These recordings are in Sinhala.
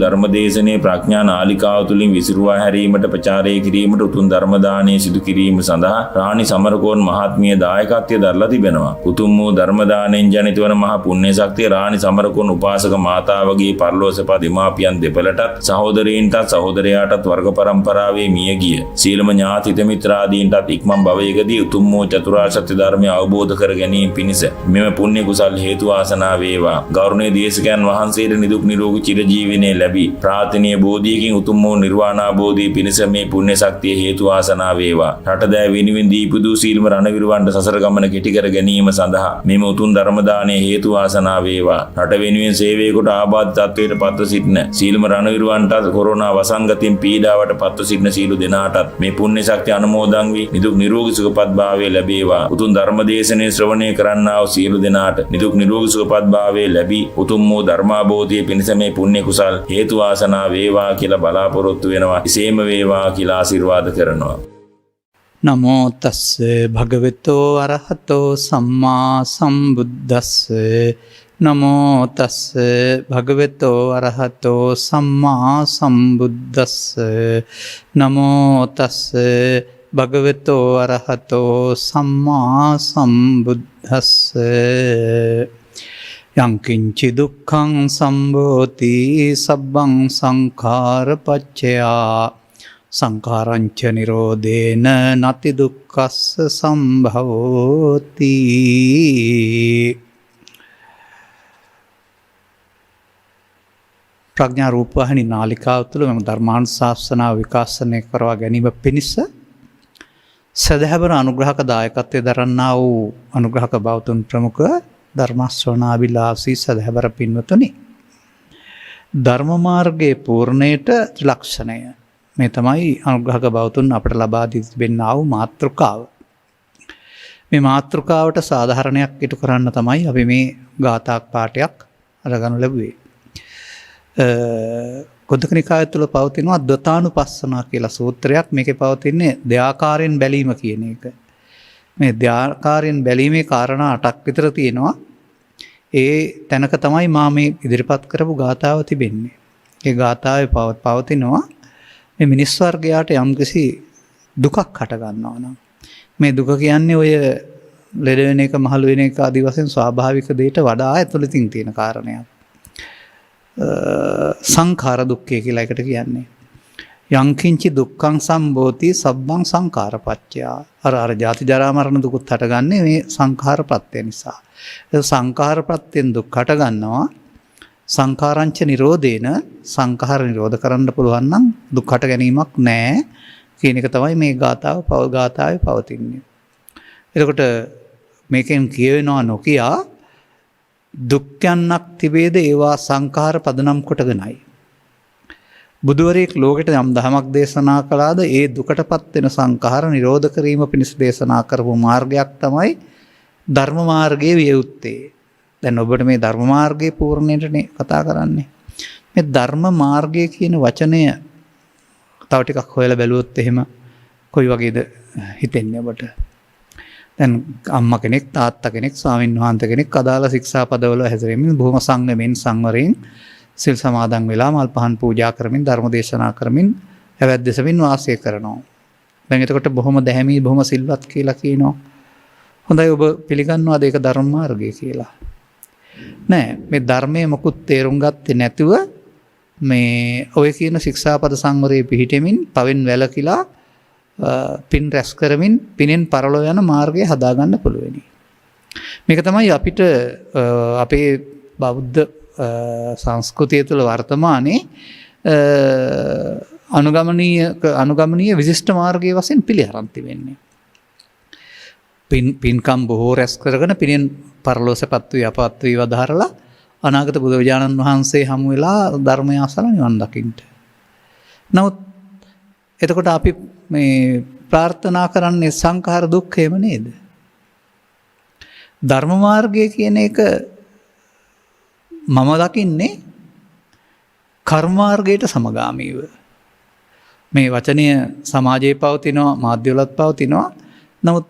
ධර්මදේශනයේ ප්‍රඥා නාලිකාව තුලින් විසිරුවා හැරීමට ප්‍රචාරය කිරීමට උතුම් ධර්ම දානය සිදු කිරීම සඳහා රාණි සමරකෝන් මහත්මිය දායකත්වය දරලා තිබෙනවා. උතුම් වූ ධර්ම දාණයෙන් ජනිත වන මහ පුණ්‍ය ශක්තිය රාණි සමරකෝන් උපාසක මාතාවගේ පරලෝසප දෙමාපියන් දෙපළටත් සහෝදරයින්ටත් සහෝදරයාටත් වර්ග පරම්පරාවේ මියගිය සීලම ඥාතිත මිත්‍රාදීන්ටත් ඉක්මන් භවයකදී උතුම් වූ චතුරාර්ය සත්‍ය ධර්මය අවබෝධ කර ගැනීම පිණිස මෙම පුණ්‍ය කුසල් හේතු වාසනා වේවා. ගෞරවනීය දේශකයන් වහන්සේට නිදුක් නිරෝගී චිරජීවනයේ ලැබී ප්‍රාර්ථනීය බෝධියකින් උතුම් වූ නිර්වාණාබෝධිය පිණිස මේ පුණ්‍ය ශක්තිය හේතු වාසනා වේවා. රටදෑ වෙනුවෙන් දීපුදු සීලම රණවිරුවන්ට සසර ගමන කෙටි කර ගැනීම සඳහා මෙම උතුම් ධර්ම දානයේ හේතු වාසනා වේවා. රට වෙනුවෙන් සේවය කොට ආබාධ තත්වයට පත්ව සිටින සීලම රණවිරුවන්ට කොරෝනා වසංගතයෙන් පීඩාවට පත්ව සිටින සීල දෙනාටත් මේ පුණ්‍ය ශක්තිය අනුමෝදන් වී නිදුක් නිරෝගී සුවපත් භාවය ලැබේවා. උතුම් ධර්ම දේශනේ ශ්‍රවණය කරන්නා වූ සීල දෙනාට නිදුක් නිරෝගී සුවපත් භාවය ලැබී උතුම් වූ ධර්මාබෝධිය පිණිස මේ පුණ්‍ය කුසල් හේතු වාසනා වේවා කියලා බලාපොරොත්තු වෙනවා. එසේම වේවා කියලා ආශිර්වාද කරනවා. නමෝ තස්ස භගවතෝ අරහතෝ සම්මා සම්බුද්දස්ස නමෝ තස්ස භගවතෝ අරහතෝ සම්මා සම්බුද්දස්ස නමෝ තස්ස භගවතෝ අරහතෝ සම්මා සම්බුද්දස්ස යං කිංචි දුක්ඛං සම්භෝති සබ්බං සංඛාර පච්චයා සංඛාරංච නිරෝධේන නති දුක්ඛස්ස සම්භවෝති. ප්‍රඥා රූපවාහිනී නාලිකාව තුළ මෙම ධර්මානුශාසනාව විකාශනය කරවා ගැනීම පිණිස සදහැවර අනුග්‍රහක දායකත්වය දරන්නා වූ අනුග්‍රහක බෞතුන් ප්‍රමුඛ ධර්ම ශ්‍රවණාභිලාෂී සදහැවර පින්වතුනි, ධර්ම මාර්ගයේ පූර්ණයට ත්‍රිලක්ෂණය මේ තමයි අනුග්‍රහක බෞතුන් අපට ලබා දී තිබෙනා වූ මාතෘකාව. මේ මාතෘකාවට සාධාරණයක් ඉටු කරන්න තමයි අපි මේ ගාථා පාඨයක් අරගනු ලැබුවේ. කුද්දක නිකාය තුළ පවතිනවා ද්වතානුපස්සනා කියලා සූත්‍රයක්. මේකේ පවතින්නේ දෙආකාරයෙන් බැලීම කියන එක. මේ දෙආකාරයෙන් බැලීමේ කාරණා 8ක් විතර තියෙනවා. ඒ තැනක තමයි මා මේ ඉදිරිපත් කරපු ගාථාව තිබෙන්නේ. ඒ ගාථාවේ පවතිනවා මේ මිනිස් වර්ගයාට යම්කිසි දුකක් හට ගන්නවා නම් මේ දුක කියන්නේ ඔය ලෙඩ වෙන එක, මහලු වෙන එක ආදී වශයෙන් ස්වාභාවික දෙයට වඩා ඇතුළතින් තියෙන කාරණයක්. සංඛාර දුක්ඛය කියලා එකට කියන්නේ. යං කිංචි දුක්ඛං සම්භෝති සබ්බං සංඛාරපච්චයා. අර ජාති ජරා මරණ දුකුත් හටගන්නේ මේ සංඛාර ප්‍රත්‍ය නිසා. ඒ සංඛාර ප්‍රත්‍යෙන් දුක් හට ගන්නවා. සංඛාරංච නිරෝධේන සංඛාර නිරෝධ කරන්න පුළුවන් නම් දුක් හට ගැනීමක් නැහැ කියන එක තමයි මේ ගාථාවේ පවතින්නේ. එතකොට මේකෙන් කියවෙනවා නොකියා දුක්ඛයන්ක් තිබේද ඒවා සංඛාර පදනම් කොටගෙනයි. බුදුවරයෙක් ලෝකෙට යම් දහමක් දේශනා කළාද ඒ දුකටපත් වෙන සංඛාර නිරෝධ කිරීම පිණිස දේශනා කරපු මාර්ගයක් තමයි ධර්ම මාර්ගයේ විය යුත්තේ. දැන් ඔබට මේ ධර්ම මාර්ගයේ පූර්ණයටනේ කතා කරන්නේ. මේ ධර්ම මාර්ගය කියන වචනය තව ටිකක් හොයලා බැලුවොත් එහෙම කොයි වගේද හිතෙන්නේ ඔබට? දැන් අම්මා කෙනෙක්, තාත්තා කෙනෙක්, ස්වාමීන් වහන්සේ කෙනෙක් අදාළ ශික්ෂාපදවල හැසිරෙමින් බොහොම සංයමෙන් සංවරයෙන් සිල් සමාදන් වෙලා මල් පහන් පූජා කරමින් ධර්ම දේශනා කරමින් ඇවැද්දසමින් වාසය කරනවා. දැන් එතකොට බොහොම දැහැමී බොහොම සිල්වත් කියලා කියනවා. හොඳයි, ඔබ පිළිගන්නවාද ඒක ධර්ම මාර්ගය කියලා? නෑ, මේ ධර්මයේ මොකුත් තේරුම් ගත්තේ නැතුව මේ ඔය කියන ශික්ෂාපද සංවරයේ පිහිටෙමින් පවෙන් වැළකීලා පින් රැස් කරමින් පිනෙන් පරලෝ යන මාර්ගය හදාගන්න පුළුවනි. මේක තමයි අපිට අපේ බෞද්ධ සංස්කෘතිය තුළ වර්තමානයේ අනුගමනීය විශිෂ්ට මාර්ගයේ වශයෙන් පිළිඅරන් තිබෙන්නේ. පින්කම් බොහෝ රැස් කරගෙන පිනෙන් පරලෝසපත් වී අපවත් වී වදාරලා අනාගත බුදුරජාණන් වහන්සේ හමු වෙලා ධර්මය අසලා නිවන් දකින්න. නමුත් එතකොට අපි මේ ප්‍රාර්ථනා කරන්නේ සංඛාර දුක්ඛයම නේද? ධර්ම මාර්ගය කියන එක මම දකින්නේ කර්ම මාර්ගයට සමගාමීව. මේ වචනය සමාජයේ පවතිනවා, මාධ්‍යවලත් පවතිනවා. නමුත්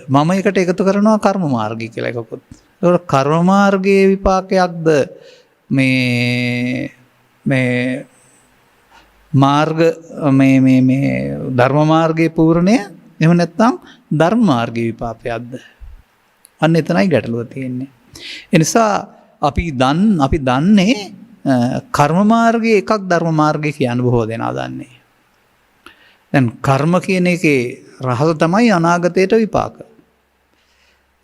මම එකට එකතු කරනවා කර්ම මාර්ගය කියලා එකකුත්. ඒකට කර්ම මාර්ගයේ විපාකයක්ද මේ මේ මාර්ග මේ ධර්ම මාර්ගයේ පූර්ණය එහෙම නැත්නම් ධර්ම මාර්ගයේ විපාකයක්ද? අන්න එතනයි ගැටලුව තියෙන්නේ. ඒ නිසා අපි දන්නේ කර්ම මාර්ගයේ එකක් ධර්ම මාර්ගය කියන බොහෝ දෙනා දන්නේ. දැන් කර්ම කියන එකේ රහස තමයි අනාගතයට විපාක.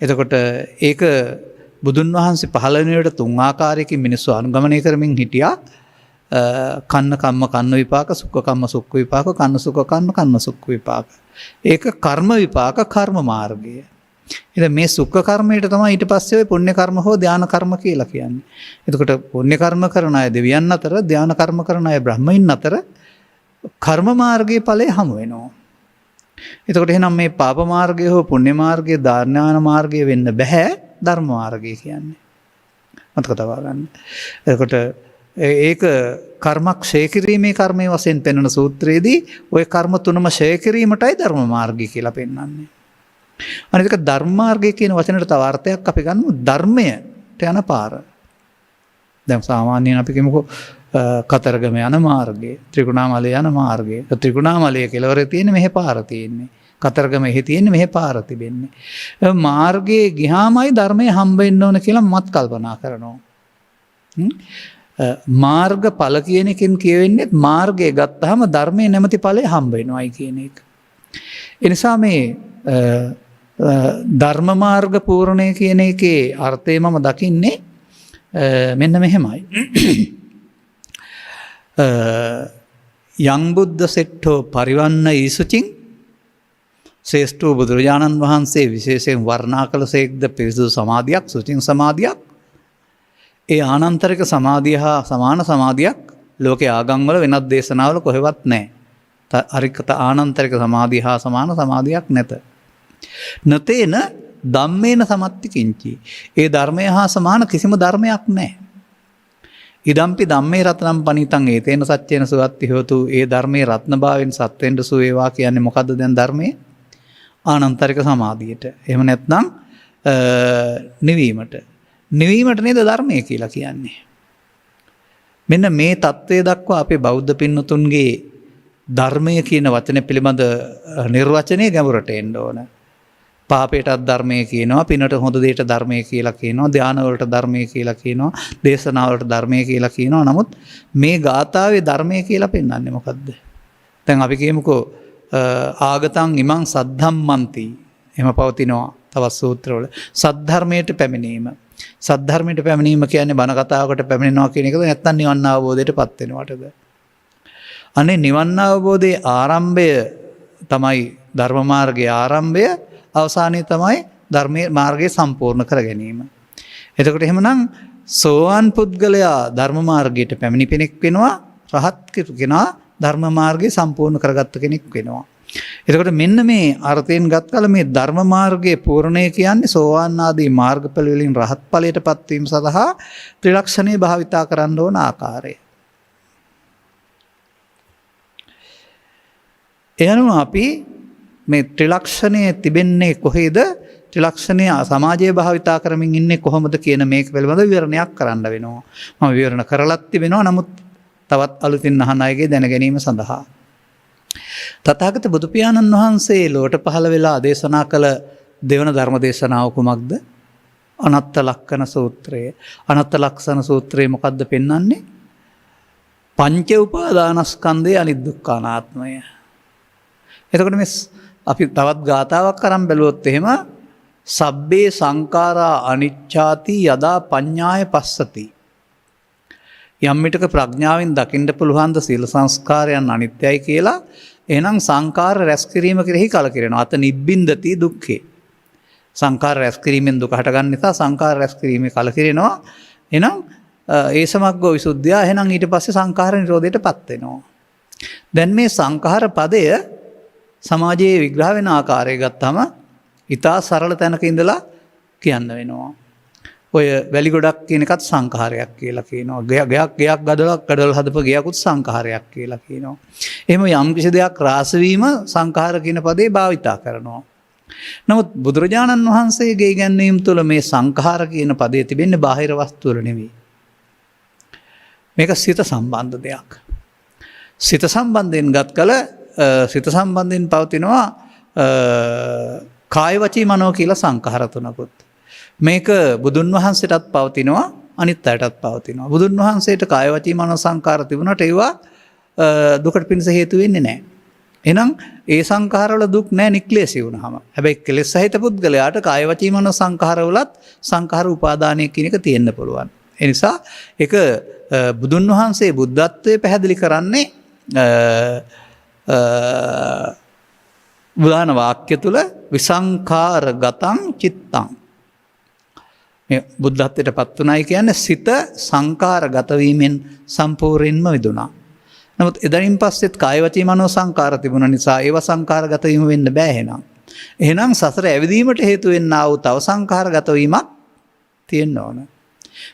එතකොට ඒක බුදුන් වහන්සේ 15 වෙනිට 3 ආකාරයකින් මිනිස්සු අනුගමනය කරමින් හිටියා. කන්න කම්ම කන්න විපාක, සුඛ කම්ම සුඛ විපාක, කන්න සුඛ කන්න සුඛ විපාක. ඒක කර්ම විපාක කර්ම මාර්ගය. ඉතින් මේ සුඛ කර්මයට තමයි ඊට පස්සේ ඔය පුණ්‍ය කර්ම හෝ ධාන කර්ම කියලා කියන්නේ. එතකොට පුණ්‍ය කර්ම කරන අය දෙවියන් අතර, ධාන කර්ම කරන අය බ්‍රහ්මයින් අතර කර්ම මාර්ගයේ ඵලය හමු වෙනවා. එතකොට එහෙනම් මේ පාප මාර්ගය හෝ පුණ්‍ය මාර්ගය, ධාන මාර්ගය වෙන්න බෑ ධර්ම මාර්ගය කියන්නේ. මතක තබා ගන්න. එතකොට ඒක කර්මක් ක්ෂය කිරීමේ කර්මයේ වශයෙන් පෙන්වන සූත්‍රයේදී ওই කර්ම තුනම ක්ෂය කිරීමටයි ධර්ම මාර්ගය කියලා පෙන්වන්නේ. අනිත් එක ධර්ම මාර්ගය කියන වචනයට තව අර්ථයක් අපි ගන්නමු ධර්මයට යන පාර. දැන් සාමාන්‍යයෙන් අපි කියමුකෝ කතරගම යන මාර්ගය, ත්‍රිකුණාමලය යන මාර්ගය. ත්‍රිකුණාමලය කෙළවරේ තියෙන මෙහෙ පාර තියෙන්නේ. කතරගම එහි තියෙන්නේ මෙහෙ පාර තිබෙන්නේ. මාර්ගයේ ගියාමයි ධර්මය හම්බ වෙන්න ඕන කියලා මත් කල්පනා කරනවා. මාර්ග ඵල කියන එකෙන් කියවෙන්නේ මාර්ගය ගත්තාම ධර්මයේ නැමැති ඵලය හම්බ වෙනවයි කියන එක. ඒ නිසා මේ ධර්ම මාර්ග පූර්ණය කියන එකේ අර්ථය මම දකින්නේ මෙන්න මෙහෙමයි. යං බුද්ධ සෙට්ඨෝ පරිවන්න ඊසුචින් ශ්‍රේෂ්ඨ බුදුරජාණන් වහන්සේ විශේෂයෙන් වර්ණනා කළ සේක්ද පිරිසුදු සමාධියක්, සුචින් සමාධියක්. ඒ ආනන්තරික සමාධිය හා සමාන සමාධියක් ලෝකේ ආගම්වල වෙනත් දේශනාවල කොහෙවත් නැහැ. අරිකත ආනන්තරික සමාධිය හා සමාන සමාධියක් නැත. නතේන ධම්මේන සමත්ති කිංචි. ඒ ධර්මය හා සමාන කිසිම ධර්මයක් නැහැ. ඉදම්පි ධම්මේ රත්නම් පනිතං ඒතේන සච්චේන සුවත්ති හෝතු. ඒ ධර්මයේ රත්නභාවයෙන් සත්වෙන්ද සු වේවා කියන්නේ මොකද්ද දැන් ධර්මයේ? ආනන්තරික සමාධියට. එහෙම නැත්නම් නිවීමට. නිවීමට නේද ධර්මය කියලා කියන්නේ. මෙන්න මේ தત્ත්වය දක්වා අපේ බෞද්ධ පින්නතුන්ගේ ධර්මය කියන වචනේ පිළිබඳ නිර්වචනයේ ගැඹුරට එන්න ඕන. පාපයටත් ධර්මය කියනවා, පිනට හොඳ දෙයට ධර්මය කියලා කියනවා, ධාන වලට ධර්මය කියලා කියනවා, දේශනා වලට ධර්මය කියලා කියනවා. නමුත් මේ ගාථාවේ ධර්මය කියලා පෙන්වන්නේ මොකද්ද? දැන් අපි කියමුකෝ ආගතං ඉමං සද්ධම්මන්ති. එහෙම පවතිනවා තවත් සූත්‍රවල. සද්ධර්මයට පැමිණීම. සද්ධර්මයට පැමිණීම කියන්නේ බණ කතාවකට පැමිණෙනවා කියන එකද නැත්නම් නිවන් අවබෝධයටපත් වෙනවටද? අනේ නිවන් අවබෝධයේ ආරම්භය තමයි ධර්ම මාර්ගයේ ආරම්භය, අවසානයේ තමයි ධර්මයේ මාර්ගය සම්පූර්ණ කර ගැනීම. එතකොට එහෙමනම් සෝවාන් පුද්ගලයා ධර්ම මාර්ගයට පැමිණි කෙනෙක් වෙනවා, රහත් කෙනා ධර්ම මාර්ගය සම්පූර්ණ කරගත්ත කෙනෙක් වෙනවා. එතකොට මෙන්න මේ අර්ථයෙන් ගත් කල මේ ධර්ම මාර්ගයේ පූර්ණය කියන්නේ සෝවාන් ආදී මාර්ගඵල වලින් රහත් ඵලයටපත් වීම සඳහා ත්‍රිලක්ෂණේ භාවිතා කරන්න ඕන ආකාරය. එයනම් අපි මේ ත්‍රිලක්ෂණයේ තිබෙන්නේ කොහේද? ත්‍රිලක්ෂණය සමාජයේ භාවිතා කරමින් ඉන්නේ කොහොමද කියන මේක පිළිබඳ විවරණයක් කරන්න වෙනවා. මම විවරණ කරලත් තිබෙනවා. නමුත් තවත් අලුතින් අහන අයගේ දැන ගැනීම සඳහා තථාගත බුදු පියාණන් වහන්සේ ලෝට පහළ වෙලා දේශනා කළ දෙවන ධර්ම දේශනාව කුමක්ද? අනත්ත ලක්ෂණ සූත්‍රය. අනත්ත ලක්ෂණ සූත්‍රය මොකද්ද පෙන්වන්නේ? පංච උපාදානස්කන්ධයේ අනිදුක්ඛානාත්මය. එතකොට මේ අපි තවත් ගාතාවක් අරන් බැලුවොත් එහෙම සබ්බේ සංඛාරා අනිච්ඡාති යදා පඤ්ඤාය පස්සති. යම් විටක ප්‍රඥාවෙන් දකින්න පුළුවන් ද සීල සංස්කාරයන් අනිත්‍යයි කියලා, එහෙනම් සංඛාර රැස් කිරීම කෙරෙහි කලකිරෙනවා. අත නිබ්බින්දති දුක්ඛේ. සංඛාර රැස් කිරීමෙන් දුක හටගන්න නිසා සංඛාර රැස් කිරීමේ කලකිරෙනවා. එහෙනම් ඒ සමග්ගෝ විසුද්ධිය. එහෙනම් ඊට පස්සේ සංඛාර නිරෝධයටපත් වෙනවා. දැන් මේ සංඛාර පදය සමාජයේ විග්‍රහ වෙන ආකාරය ගත්තාම ඊටා සරල තැනක ඉඳලා කියන්න වෙනවා. ඔය වැලි ගොඩක් කියන එකත් සංඛාරයක් කියලා කියනවා. ගයක් ගඩොල් හදපු ගයකුත් සංඛාරයක් කියලා කියනවා. එහෙම යම් කිසි දෙයක් රාස වීම සංඛාර කියන පදේ භාවිතා කරනවා. නමුත් බුදුරජාණන් වහන්සේගේ ඉගැන්වීම් තුළ මේ සංඛාර කියන පදේ තිබෙන්නේ බාහිර වස්තු වල නෙවෙයි. මේක සිත සම්බන්ධ දෙයක්. සිත සම්බන්ධයෙන් ගත් කළ සිත සම්බන්ධයෙන් පවතිනවා කාය වචී මනෝ කියලා සංඛාර තුනකුත්. මේක බුදුන් වහන්සේටත් පවතිනවා අනිත් අයටත් පවතිනවා. බුදුන් වහන්සේට කාය වචී මනෝ සංඛාර තිබුණාට ඒවා දුකට පිණිස හේතු වෙන්නේ නැහැ. එහෙනම් ඒ සංඛාරවල දුක් නැහැ නික්ලේශී වුණාම. හැබැයි කෙලෙස් සහිත පුද්ගලයාට කාය වචී මනෝ සංඛාරවලත් සංඛාර උපාදානය කියන එක තියෙන්න පුළුවන්. ඒ නිසා ඒක බුදුන් වහන්සේ බුද්ධත්වයේ පැහැදිලි කරන්නේ බුදාන වාක්‍ය තුල විසංඛාර ගතං චිත්තං. මේ බුද්ධත්වයට පත් වුණායි කියන්නේ සිත සංඛාර ගත වීමෙන් සම්පූර්ණයෙන්ම විදුණා. නමුත් එදරින් පස්සෙත් කාය වචී මනෝ සංඛාර තිබුණ නිසා ඒව සංඛාර ගත වීම වෙන්න බෑ එහෙනම්. එහෙනම් සසර ඇවිදීමට හේතු වෙන්නා වූ තව සංඛාර ගත වීමක් තියෙන්න ඕන.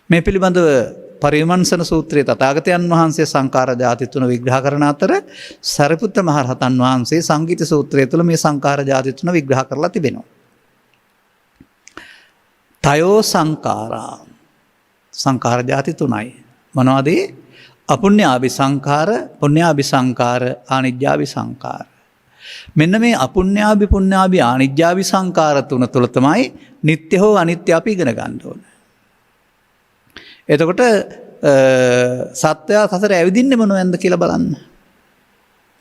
මේ පිළිබඳව පරිවිමර්ශන සූත්‍රයේ තථාගතයන් වහන්සේ සංඛාර ජාති තුන විග්‍රහ කරන අතර සරිපුත්ත මහ රහතන් වහන්සේ සංගීත සූත්‍රය තුළ මේ සංඛාර ජාති තුන විග්‍රහ කරලා තිබෙනවා. තයෝ සංඛාරා සංඛාර ජාති තුනයි. මොනවද? අපුඤ්ඤාභි සංඛාර, පුඤ්ඤාභි සංඛාර, ආනිජ්ජාභි සංඛාර. මෙන්න මේ අපුඤ්ඤාභි පුඤ්ඤාභි ආනිජ්ජාභි සංඛාර තුන තුළ තමයි නිට්ටය හෝ අනිත්‍ය අපි ඉගෙන ගන්න ඕනේ. එතකොට සත්‍යය සසර ඇවිදින්නේ මොනවෙන්ද කියලා බලන්න.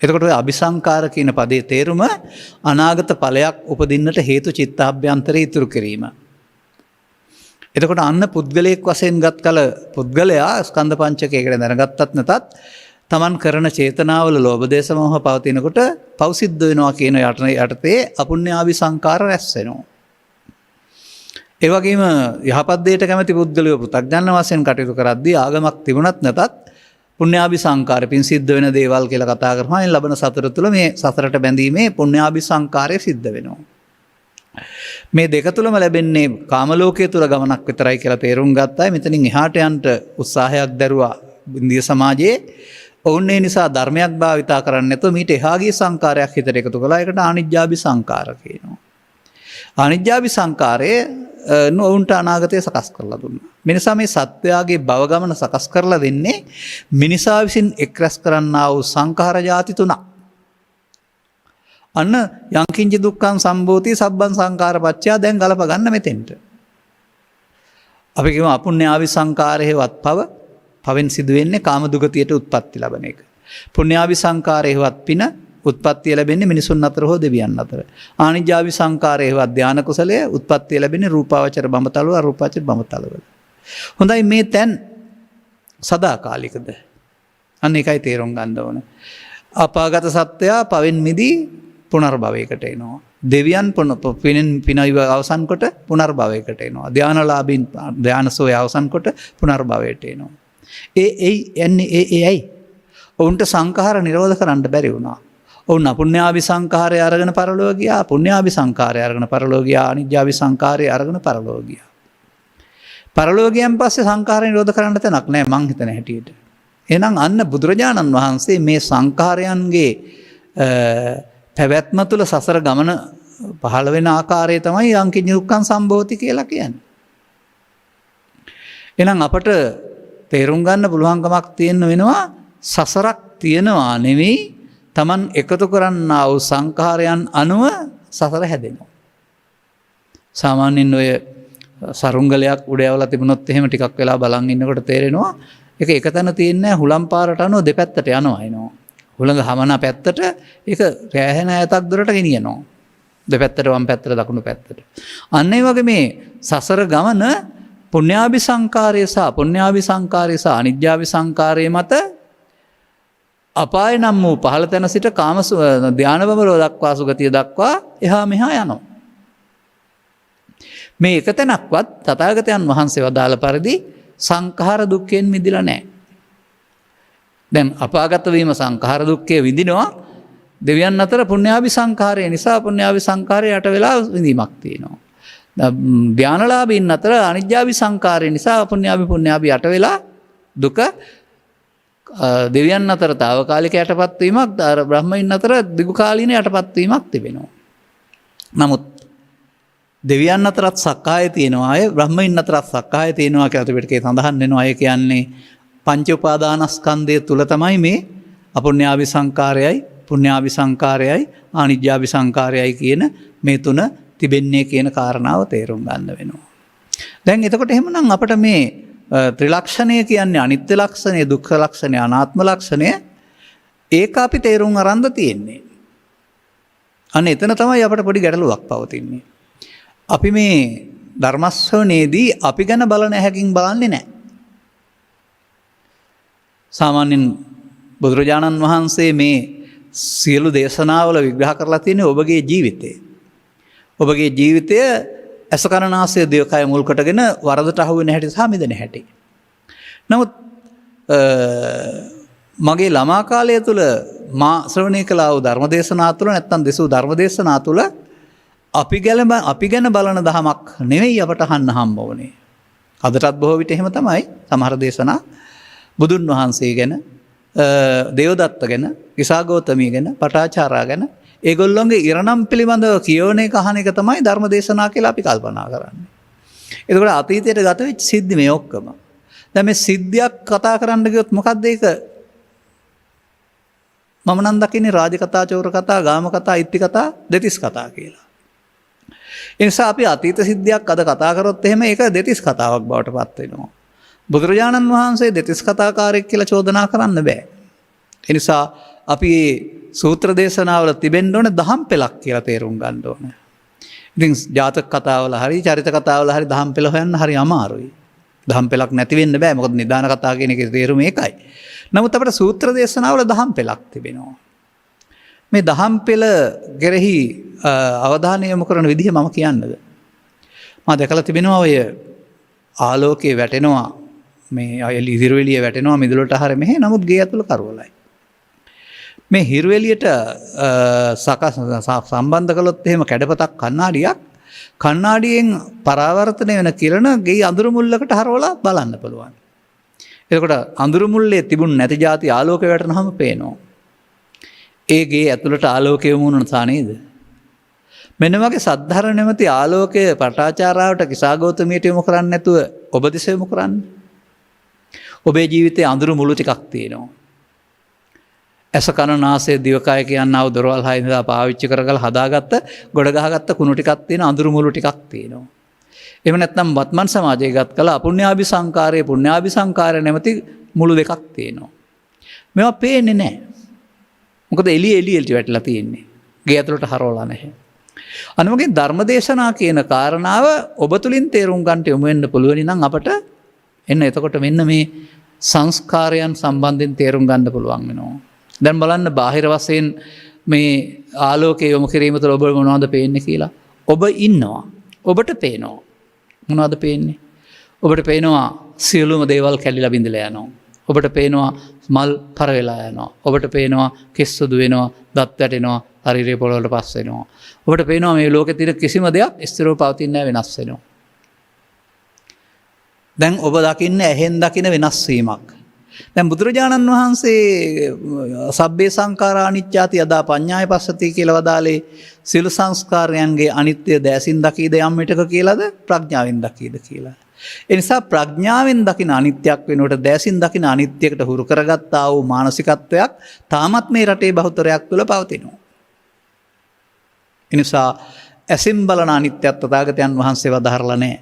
එතකොට ඔය අபிසංකාර කියන පදේ තේරුම අනාගත ඵලයක් උපදින්නට හේතු චිත්තාභ්‍යන්තරය ඉතුරු කිරීම. එතකොට අන්න පුද්ගලයෙක් වශයෙන් ගත් කල පුද්ගලයා ස්කන්ධ පංචකයකට දැනගත්තත් නැතත් තමන් කරන චේතනාවල ලෝභ දේශ මොහ පවතිනකොට පව් සිද්ධ වෙනවා කියන යටතේ අපුඤ්ඤාභි සංකාර රැස් වෙනවා. ඒ වගේම යහපත් දෙයට කැමති පුද්ගලයෝ පෘථග්ජන වශයෙන් කටයුතු කරද්දී ආගමක් තිබුණත් නැතත් පුණ්‍යාභි සංකාර පින් සිද්ධ වෙන දේවල් කියලා කතා කරනවා. එන් ලබන සතර තුළ මේ සසරට බැඳීමේ පුණ්‍යාභි සංකාරය සිද්ධ වෙනවා. මේ දෙක තුලම ලැබෙන්නේ කාම ලෝකයේ තුල ගමනක් විතරයි කියලා තේරුම් ගත්තා. මෙතනින් එහාට යන්න උත්සාහයක් දරුවා ඉන්දිය සමාජයේ. ඔවුන් ඒ නිසා ධර්මයක් භාවිතා කරන්නේ නැතුව මීට එහා ගිය සංකාරයක් හිතට එකතු කළා. ඒකට ආනිජ්ජාභි සංකාර කියනවා. ආනිජ්ජාභි සංකාරයේ නොවුන්ට අනාගතය සකස් කරලා දුන්නා. මිනිසා මේ සත්වයාගේ භව ගමන සකස් කරලා දෙන්නේ මිනිසා විසින් එක් රැස් කරන්නා වූ සංඛාර ජාති තුනක්. අන්න යංකින්ච දුක්ඛං සම්භෝති සබ්බං සංඛාරපච්චය දැන් ගලප ගන්න මෙතෙන්ට. අපි කියමු අපුඤ්ඤාභි සංඛාරේවත් පවෙන් සිදු වෙන්නේ කාම දුගතියට උත්පත්ති ලබන එක. පුඤ්ඤාභි සංඛාරේවත් පින උත්පත්තිය ලැබෙන්නේ මිනිසුන් අතර හෝ දෙවියන් අතර. ආනිජ්ජාභි සංඛාරේවත් ධාන කුසලයේ උත්පත්තිය ලැබෙන්නේ රූපාවචර බඹතලව අරූපාවචර බඹතලවල. හොඳයි මේ තැන් සදාකාලිකද? අන්න ඒකයි තේරුම් ගන්න ඕන. අපාගත සත්වයා පවෙන් මිදී පුනර්භවයකට එනවා. දෙවියන් පිනව අවසන් කොට පුනර්භවයකට එනවා. ධානලාභීන් ධානසෝය අවසන් කොට පුනර්භවයට එනවා. ඇයි? ඔවුන්ට සංඛාර නිරෝධ කරන්න බැරි වුණා. ඔවුන් අපුඤ්ඤාභි සංඛාරය අරගෙන පරලෝ ගියා. පුඤ්ඤාභි සංඛාරය අරගෙන පරලෝ ගියා. අනිජ්ජාභි සංඛාරය අරගෙන පරලෝ ගියා. පරලෝ ගියන් පස්සේ සංඛාර නිරෝධ කරන්න තැනක් නැහැ මං හිතන හැටියට. එහෙනම් අන්න බුදුරජාණන් වහන්සේ මේ සංඛාරයන්ගේ පැවැත්ම තුළ සසර ගමන පහළ වෙන ආකාරය තමයි යංකින්ච දුක්ඛං සම්භෝති කියලා කියන්නේ. එහෙනම් අපට තේරුම් ගන්න පුළුවන්කමක් තියෙන්න වෙනවා සසරක් තියෙනවා නෙවෙයි Taman එකතු කරන්නා වූ සංඛාරයන් අනුව සසර හැදෙනවා. සාමාන්‍යයෙන් ඔය සරුංගලයක් උඩ යවලා තිබුණොත් එහෙම ටිකක් වෙලා බලන් ඉන්නකොට තේරෙනවා ඒක එකතැන තියෙන්නේ හුලම් පාරට අනුව දෙපැත්තට යනවා එනවා. හුලඟ හමන පැත්තට ඒක රැහෙන ඈතක් දුරට ගෙනියනවා. දෙපැත්තට වම් පැත්තට දකුණු පැත්තට. අන්න ඒ වගේ මේ සසර ගමන පුඤ්ඤාභි සංකාරය සහ පුඤ්ඤාභි සංකාරය සහ අනිජ්ජාභි සංකාරය මත අපාය නම් වූ පහළ තැන සිට කාම ධානවමරෝ දක්වා සුගතිය දක්වා එහා මෙහා යනවා. මේ එක තැනක්වත් තථාගතයන් වහන්සේ වදාළ පරිදි සංඛාර දුක්ඛයෙන් මිදිලා නැහැ. දැන් අපාගත වීම සංඛාර දුක්ඛය විඳිනවා. දෙවියන් අතර පුඤ්ඤාභි සංඛාරය නිසා පුඤ්ඤාභි සංඛාරය යට වෙලා විඳීමක් තියෙනවා. ධානලාභීන් අතර අනිජ්ජාභි සංඛාරය නිසා පුඤ්ඤාභි යට වෙලා දුක දෙවියන් අතර తాවකාලික යටපත් වීමක් බ්‍රහ්මයින් අතර දිගු කාලීන යටපත් වීමක් තිබෙනවා. නමුත් දෙවියන් අතරත් සක්කාය තියෙනවා අය බ්‍රහ්මයින් අතරත් සක්කාය තියෙනවා කියලා ත්‍රිපිටකයේ සඳහන් වෙනවා. ඒ කියන්නේ පංච උපාදානස්කන්ධය තුල තමයි මේ අපුඤ්ඤාභි සංකාරයයි පුඤ්ඤාභි සංකාරයයි ආනිජ්ජාභි සංකාරයයි කියන මේ තුන තිබෙන්නේ කියන කාරණාව තේරුම් ගන්න වෙනවා. දැන් එතකොට එහෙමනම් අපිට මේ ත්‍රිලක්ෂණය කියන්නේ අනිත්‍ය ලක්ෂණය, දුක්ඛ ලක්ෂණය, අනාත්ම ලක්ෂණය ඒක අපි තේරුම් අරන්ද තියෙන්නේ. අන්න එතන තමයි අපිට පොඩි ගැටලුවක් පවතින්නේ. අපි මේ ධර්ම ශ්‍රවණයේදී අපි ගැන බලන හැකින් බලන්නේ නැහැ. සාමාන්‍යයෙන් බුදුරජාණන් වහන්සේ මේ සියලු දේශනාවල විග්‍රහ කරලා තියෙන්නේ ඔබගේ ජීවිතය. ඔබගේ ජීවිතය අසකරණාසය දියකය මුල් කොටගෙන වරදට අහු වෙන හැටි සහ මිදෙන හැටි. නමුත් මගේ ළමා කාලය තුල මා ශ්‍රවණය කළා වූ ධර්ම දේශනා තුල නැත්තම් දෙසූ ධර්ම දේශනා තුල අපි ගැන බලන දහමක් නෙවෙයි අපට අහන්න හම්බ වුණේ. අදටත් බොහෝ විට එහෙම තමයි සමහර දේශනා බුදුන් වහන්සේ ගැන, දේවදත්ත ගැන, ඉසాగෞතමී ගැන, පටාචාරා ගැන ඒගොල්ලොන්ගේ ඉරණම් පිළිබඳව කියවන එක අහන එක තමයි ධර්ම දේශනා කියලා අපි කල්පනා කරන්නේ. එතකොට අතීතයට ගත වෙච්ච සිද්ධි මේ ඔක්කොම. දැන් මේ සිද්ධියක් කතා කරන්න ගියොත් මොකක්ද ඒක? මම නම් දකින්නේ රාජ කතා, චෝර කතා, ගාම කතා, ඉත්ති කතා, දෙතිස් කතා කියලා. ඒ නිසා අපි අතීත සිද්ධියක් අද කතා කරොත් එහෙම ඒක දෙතිස් කතාවක් බවට පත් වෙනවා. බුදුරජාණන් වහන්සේ දෙතිස් කතාකාරයෙක් කියලා චෝදනා කරන්න බෑ. ඒ නිසා අපි සූත්‍ර දේශනාවල තිබෙන්න ඕනේ දහම් පෙළක් කියලා තේරුම් ගන්න ඕනේ. ඉතින් ජාතක කතාවල හරි චරිත කතාවල හරි දහම් පෙළ හොයන්න හරි අමාරුයි. දහම් පෙළක් නැති වෙන්න බෑ. මොකද නිදාන කතා කියන එකේ තේරුම ඒකයි. නමුත් අපිට සූත්‍ර දේශනාවල දහම් පෙළක් තිබෙනවා. මේ දහම් පෙළ කෙරෙහි අවධානය යොමු කරන විදිහ මම කියන්නද? මම දැකලා තිබෙනවා ඔය ආලෝකයේ වැටෙනවා මේ හිරුවෙලිය වැටෙනවා මිදුලට හර මෙහෙ. නමුත් ගේ ඇතුළ කරවලයි. මේ හිරුවෙලියට සම්බන්ධ කළොත් එහෙම කැඩපතක් කණ්ණාඩියෙන් පරාවර්තනය වෙන කිරණ ගේ අඳුරු මුල්ලකට හරවලා බලන්න පුළුවන්. එතකොට අඳුරු මුල්ලේ තිබුණ නැති જાති ආලෝකය වැටෙනවම පේනවා. ඒ ගේ ඇතුළට ආලෝකය වුණ නිසා නේද? මෙන්න වගේ සද්ධාර නැමැති ආලෝකය පටාචාරාවට කිසాగෞතමියට යොමු කරන්නේ නැතුව ඔබ දිස යොමු කරන්න. ඔබේ ජීවිතේ අඳුරු මුළු ටිකක් තියෙනවා. ඇස කන නාසය දිවකය කියනව දොරවල් හය ඉඳලා පාවිච්චි කරගලා හදාගත්ත ගොඩ ගහගත්ත කුණු ටිකක් තියෙන අඳුරු මුළු ටිකක් තියෙනවා. එහෙම නැත්නම් වත්මන් සමාජයේ ගත් කල අපුඤ්ඤාභි සංකාරය පුඤ්ඤාභි සංකාරය නැමැති මුළු දෙකක් තියෙනවා. මේවා පේන්නේ නැහැ. මොකද එළියට වැටලා තියෙන්නේ. ගේ ඇතුළට හරවලා නැහැ. අනිවාර්යෙන් ධර්මදේශනා කියන කාරණාව ඔබ තුලින් තේරුම් ගන්නට යොමු වෙන්න පුළුවන් නම් අපට එන්න එතකොට මෙන්න මේ සංස්කාරයන් සම්බන්ධයෙන් තේරුම් ගන්න පුළුවන් වෙනවා. දැන් බලන්න බාහිර වශයෙන් මේ ආලෝකය යොමු කිරීම තුළ ඔබ මොනවද පේන්නේ කියලා. ඔබ ඉන්නවා. ඔබට පේනවා. මොනවද පේන්නේ? ඔබට පේනවා සියලුම දේවල් කැඩිලා බිඳලා යනවා. ඔබට පේනවා මල් පර වෙලා යනවා. ඔබට පේනවා කෙස් සුදු වෙනවා, දත් වැටෙනවා, ශරීරය පොළොවට පස් වෙනවා. ඔබට පේනවා මේ ලෝකේ තියෙන කිසිම දෙයක් ස්ථිරව පවතින්නේ නැහැ, වෙනස් වෙනවා. දැන් ඔබ දකින්නේ ඇහෙන් දකින වෙනස් වීමක්. දැන් බුදුරජාණන් වහන්සේ සබ්බේ සංඛාරා අනිච්චාති යදා පඤ්ඤාය පස්සති කියලා වදාලේ සියලු සංස්කාරයන්ගේ අනිත්‍ය දැසින් දකීද යම් විටක කියලාද ප්‍රඥාවෙන් දකීද කියලා. ඒ නිසා ප්‍රඥාවෙන් දකින අනිත්‍යක් වෙනකොට දැසින් දකින අනිත්‍යයකට හුරු කරගත්තා වූ මානසිකත්වයක් තාමත් මේ රටේ බහුතරයක් තුළ පවතිනවා. ඒ නිසා ඇසින් බලන අනිත්‍යත් තථාගතයන් වහන්සේ වදාහරලා නැහැ.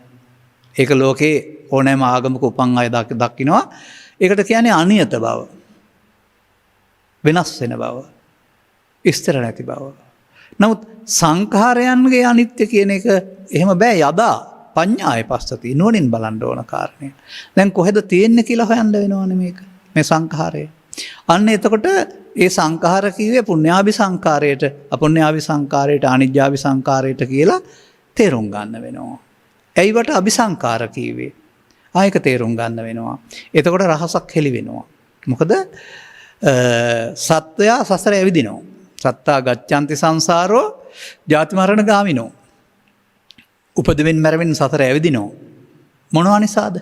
ඒක ලෝකේ ඕනෑම ආගමක උපන් අය දකිනවා. ඒකට කියන්නේ අනියත බව. වෙනස් වෙන බව. ස්ථිර නැති බව. නමුත් සංඛාරයන්ගේ අනිත්‍ය කියන එක එහෙම බෑ. යදා පඤ්ඤාය පස්සති නුවණින් බලන්න ඕන කාරණය. දැන් කොහෙද තියෙන්නේ කියලා හොයන්න වෙනවනේ මේක. මේ සංඛාරය. අන්න එතකොට ඒ සංඛාර කිව්වේ පුඤ්ඤාභි සංඛාරයට, අපුඤ්ඤාභි සංඛාරයට, අනිජ්ජාභි සංඛාරයට කියලා තේරුම් ගන්න වෙනවා. ඇයිවට අபிසංකාර කිව්වේ? ආයක තේරුම් ගන්න වෙනවා. එතකොට රහසක් හෙළි වෙනවා. මොකද සත්වයා සසර ඇවිදිනවා. සත්තා ගච්ඡanti සංසාරෝ ජාති මරණ ගාමිනෝ. උපදෙමින් මැරෙමින් සසර ඇවිදිනවා. මොනවා නිසාද?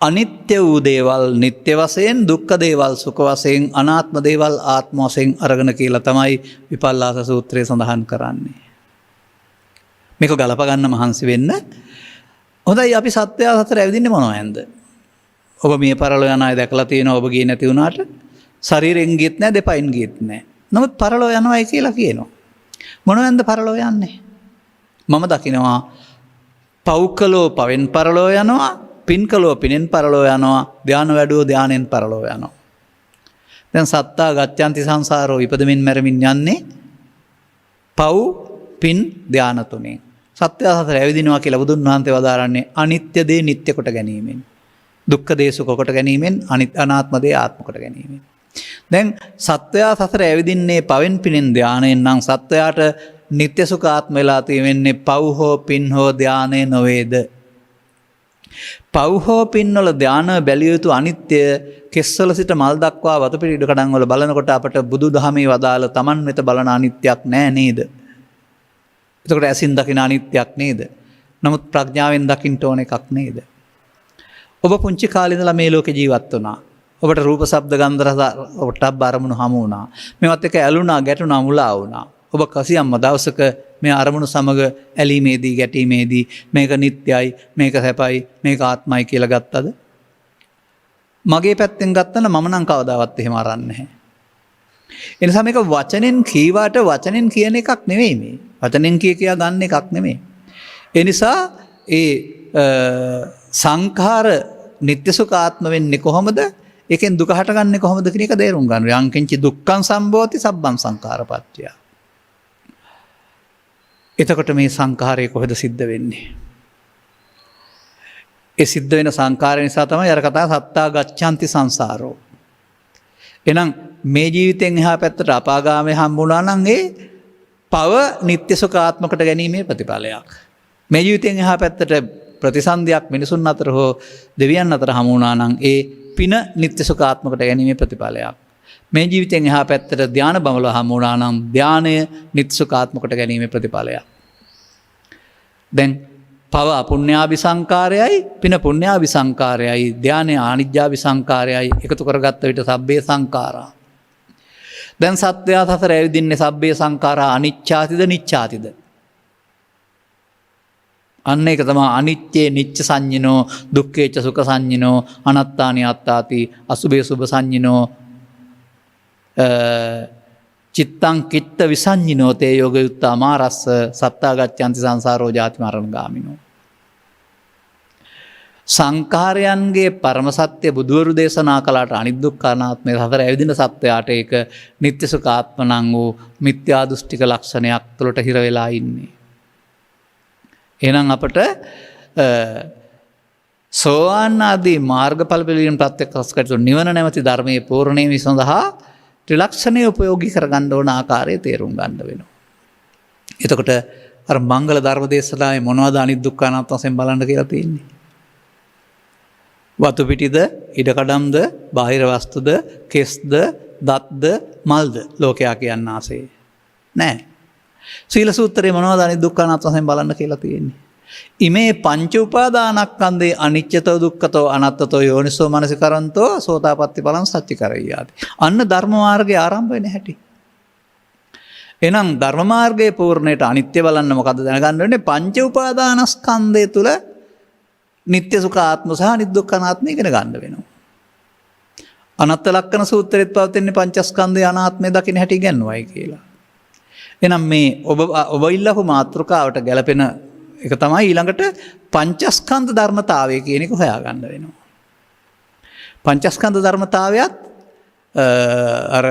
අනිත්‍ය වූ දේවල් නිට්ටය වශයෙන්, දුක්ඛ දේවල් සුඛ වශයෙන්, අනාත්ම දේවල් ආත්ම වශයෙන් අරගෙන කියලා තමයි විපල්ලාස සූත්‍රයේ සඳහන් කරන්නේ. මේක ගලප ගන්න මහන්සි වෙන්න. හොඳයි අපි සත්‍යය සතර ඇවිදින්නේ මොනවෙන්ද? ඔබ මේ පරලෝ යන අය දැකලා තියෙනවා ඔබ ගියේ නැති වුණාට ශරීරයෙන් ගියෙත් නැහැ දෙපයින් ගියෙත් නැහැ. නමුත් පරලෝ යනවායි කියලා කියනවා. මොනවෙන්ද පරලෝ යන්නේ? මම දකිනවා පෞකලෝ පවෙන් පරලෝ යනවා, පින්කලෝ පිනෙන් පරලෝ යනවා, ධාන වැඩුවෝ ධානයෙන් පරලෝ යනවා. දැන් සත්තා ගච්ඡanti සංසාරෝ ඉපදමින් මැරමින් යන්නේ පව් පින් ධාන තුනෙන්. සත්‍ය සතර ඇවිදිනවා කියලා බුදුන් වහන්සේ වදාරන්නේ අනිත්‍ය දේ නිට්ටය කොට ගැනීමෙන්. දුක්ඛ දේ සුඛ කොට ගැනීමෙන්, අනාත්ම දේ ආත්ම කොට ගැනීමෙන්. දැන් සත්වයා සතර ඇවිදින්නේ පවෙන් පිනෙන් ධානයෙන් නම් සත්වයාට නිත්‍ය සුඛ ආත්ම වෙලා තියෙන්නේ පව් හෝ පින් හෝ ධානය නොවේද? පව් හෝ පින් වල ධාන බැලිය යුතු අනිත්‍ය කෙස්වල සිට මල් දක්වා වතුපිටි ඉඩ කඩන් වල බලනකොට අපට බුදුදහමේ වදාළ තමන් වෙත බලන අනිත්‍යක් නෑ නේද? එතකොට ඇසින් දකින අනිත්‍යක් නේද? නමුත් ප්‍රඥාවෙන් දකින්න ඕන එකක් නේද? ඔබ පුංචි කාලේ ඉඳලා මේ ලෝකේ ජීවත් වුණා. ඔබට රූප, ශබ්ද, ගන්ධ, රස, ඔට්ටබ්බ අරමුණු හමු වුණා. මේවත් එක ඇලුනා, ගැටුණා, මුලා වුණා. ඔබ කසියම්ම දවසක මේ අරමුණු සමග ඇලීමේදී, ගැටීමේදී මේක නිට්ටයයි, මේක සැපයි, මේක ආත්මයි කියලා ගත්තද? මගේ පැත්තෙන් ගත්තම මම නම් කවදාවත් එහෙම අරන්නේ නැහැ. ඒ නිසා මේක වචනෙන් කීවාට වචනෙන් කියන එකක් නෙවෙයි මේ. වචනෙන් කියා ගන්න එකක් නෙමෙයි. ඒ නිසා ඒ සංඛාර නිත්‍ය සුඛ ආත්ම වෙන්නේ කොහොමද? ඒකෙන් දුක හටගන්නේ කොහොමද කියන එක තේරුම් ගන්න. යංකින්ච දුක්ඛං සම්භෝති සබ්බං සංඛාරපත්‍ය. එතකොට මේ සංඛාරය කොහෙද සිද්ධ වෙන්නේ? ඒ සිද්ධ වෙන සංඛාරය නිසා තමයි අර කතාව සත්තා ගච්ඡanti සංසාරෝ. එහෙනම් මේ ජීවිතෙන් එහා පැත්තට අපාගාමී හම්බුණා නම් ඒ පව නිත්‍ය සුඛාත්මකට ගැනීමේ ප්‍රතිඵලයක්. මේ ජීවිතෙන් එහා පැත්තට ප්‍රතිසන්දියක් මිනිසුන් අතර හෝ දෙවියන් අතර හමු වුණා නම් ඒ පින නිත්‍ය සුඛාත්මකට ගැනීමේ ප්‍රතිඵලයක්. මේ ජීවිතෙන් එහා පැත්තට ධාන බමල හමු වුණා නම් ධානය නිත්‍ය සුඛාත්මකට ගැනීමේ ප්‍රතිඵලයක්. දැන් පව අපුඤ්ඤාபிසංකාරයයි පින පුඤ්ඤාபிසංකාරයයි ධානය ආනිජ්ජාபிසංකාරයයි එකතු කරගත්ත විට සබ්බේ සංඛාරා. දැන් සත්වයා සතර ඇවිදින්නේ සබ්බේ සංඛාරා අනිච්ඡාතිද නිච්ඡාතිද? අන්න ඒක තමයි අනිච්චේ නිච්ච සංඤිනෝ, දුක්ඛේච සුඛ සංඤිනෝ, අනත්තානි අත්තාති, අසුභේ සුභ සංඤිනෝ, චිත්තං කිත්ත විසංඤිනෝ තේ යෝග යුත්තා මාරස්ස සත්තා ගච්ඡanti සංසාරෝ ජාති මරණ ගාමිනෝ. සංඛාරයන්ගේ පරම සත්‍ය බුදුවරු දේශනා කළාට අනිත් දුක්ඛ අනාත්මය සතර ඇවිදින සත්‍යයට ඒක නිත්‍ය සුඛාත්ම නම් වූ මිත්‍යා දෘෂ්ටික ලක්ෂණයක් තුළට හිර වෙලා ඉන්නේ. එහෙනම් අපට සෝවාන් ආදී මාර්ගඵල පිළිගැනීම ප්‍රත්‍යක්ෂ කරතු නිවන නැමැති ධර්මයේ පූර්ණේ විසඳහා ත්‍රිලක්ෂණය උපයෝගී කරගන්න ඕන ආකාරය තේරුම් ගන්න වෙනවා. එතකොට අර මංගල ධර්ම දේශනාවේ මොනවද අනිත් දුක්ඛ අනාත්ම වශයෙන් බලන්න කියලා තියෙන්නේ? වතු පිටිද, ඉඩකඩම්ද, බාහිර වස්තුද, කෙස්ද, දත්ද, මල්ද ලෝකයා කියන්න ආසේ නෑ. සීල සූත්‍රයේ මොනවද අනිත් දුක්ඛ අනාත්ම වශයෙන් බලන්න කියලා තියෙන්නේ? ඉමේ පංච උපාදානස්කන්ධේ අනිච්චතෝ දුක්ඛතෝ අනාත්තතෝ යෝනිසෝ මනසිකරන්තෝ සෝතාපට්ටි ඵලං සච්චිකරయ్యාති. අන්න ධර්ම මාර්ගයේ ආරම්භ වෙන හැටි. එහෙනම් ධර්ම මාර්ගයේ පූර්ණයට අනිත්‍ය බලන්න මොකද්ද දැනගන්න ඕනේ? පංච උපාදානස්කන්ධය තුල නිත්‍ය සුඛ ආත්ම සහ අනිත් දුක්ඛ අනාත්ම ඉගෙන ගන්න වෙනවා. අනත්ත ලක්ෂණ සූත්‍රෙත් පවතින්නේ පංචස්කන්ධය අනාත්මය දකින්න හැටි ඉගෙනවයි කියලා. එහෙනම් මේ ඔබ ඉල්ලපු මාතෘකාවට ගැලපෙන එක තමයි ඊළඟට පංචස්කන්ධ ධර්මතාවය කියන එක හොයාගන්න වෙනවා. පංචස්කන්ධ ධර්මතාවයත් අර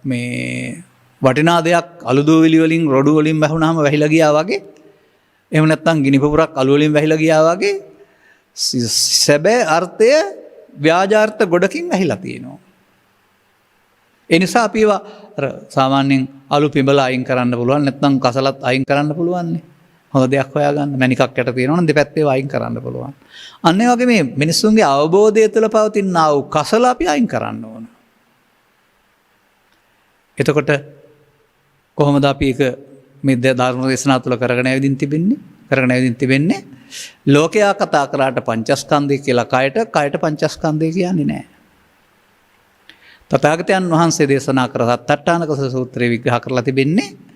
මේ වටිනා දෙයක් අලු දූවිලි වලින් රොඩු වලින් වැහුණාම වැහිලා ගියා වගේ, එහෙම නැත්නම් ගිනි පුපුරක් අලු වලින් වැහිලා ගියා වගේ සැබෑ අර්ථය ව්‍යාජාර්ථ ගොඩකින් වැහිලා තියෙනවා. ඒ නිසා අපි ඒවා සාමාන්‍යයෙන් අලු පිඹලා අයින් කරන්න පුළුවන්, නැත්නම් කසලත් අයින් කරන්න පුළුවන් නේ. හොඳ දෙයක් හොයාගන්න මණිකක් යට තියෙනවා නම් දෙපැත්තේ වයින් කරන්න පුළුවන්. අන්න ඒ වගේ මේ මිනිස්සුන්ගේ අවබෝධය තුළ පවතින ආ වූ කසල අපි අයින් කරන්න ඕන. එතකොට කොහොමද අපි ඒක මේ ධර්ම දේශනා තුළ කරගෙන ඇවිදින් තිබෙන්නේ? ලෝකයා කතා කරාට පංචස්කන්ධය කියලා කයට පංචස්කන්ධය කියන්නේ නැහැ. තථාගතයන් වහන්සේ දේශනා කර සත්අට්ඨානක සූත්‍රයේ විග්‍රහ කරලා තිබෙන්නේ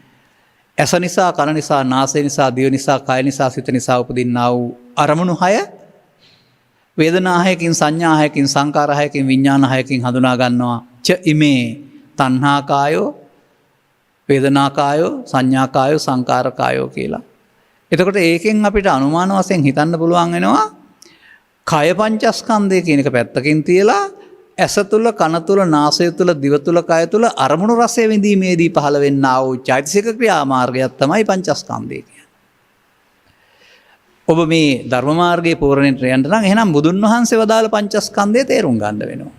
ඇස නිසා, කන නිසා, නාසය නිසා, දිව නිසා, කය නිසා, සිත නිසා උපදින්නා වූ අරමුණු 6 වේදනාහයකින් සංඥාහයකින් සංකාරහයකින් විඤ්ඥානහයකින් හඳුනා ගන්නවා ච ඉමේ තන්හාකායෝ වේදනාකායෝ සංඥාකායෝ සංකාරකායෝ කියලා. එතකොට ඒකෙන් අපිට අනුමාන වශයෙන් හිතන්න පුළුවන් වෙනවා කය පංචස්කන්ධය කියන එක පැත්තකින් තියලා ඇස තුළ කන තුළ නාසය තුළ දිව තුළ කය තුළ අරමුණු රසය විඳීමේදී පහළ වෙන්නා වූ චෛතසික ක්‍රියාමාර්ගයක් තමයි පංචස්කන්ධය කියන්නේ. ඔබ මේ ධර්ම මාර්ගයේ පූර්ණයට යන්න නම් එහෙනම් බුදුන් වහන්සේ වදාළ පංචස්කන්ධය තේරුම් ගන්න වෙනවා.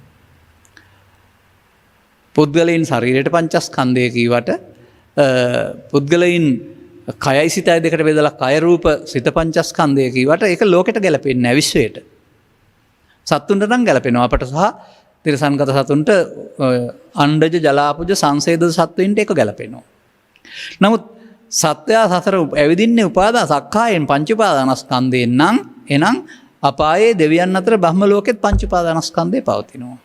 පුද්ගලයන් ශරීරයට පංචස්කන්ධය කීවට පුද්ගලයන් කයයි සිතයි දෙකට බෙදලා කය රූප සිත පංචස්කන්ධය කීවට ඒක ලෝකෙට ගැලපෙන්නේ නැහැ විශ්වයට. සත්තුන්ට නම් ගැලපෙනවා අපට සහ තිරසන්ගත සතුන්ට අණ්ඩජ ජලාපුජ සංසේද සත්වයින්ට ඒක ගැලපෙනවා. නමුත් සත්වයා සසර ඇවිදින්නේ උපාදා සක්කායෙන් පංච උපාදානස්කන්ධයෙන් නම් එනම් අපායේ දෙවියන් අතර බ්‍රහ්ම ලෝකෙත් පංච උපාදානස්කන්ධය පවතිනවා.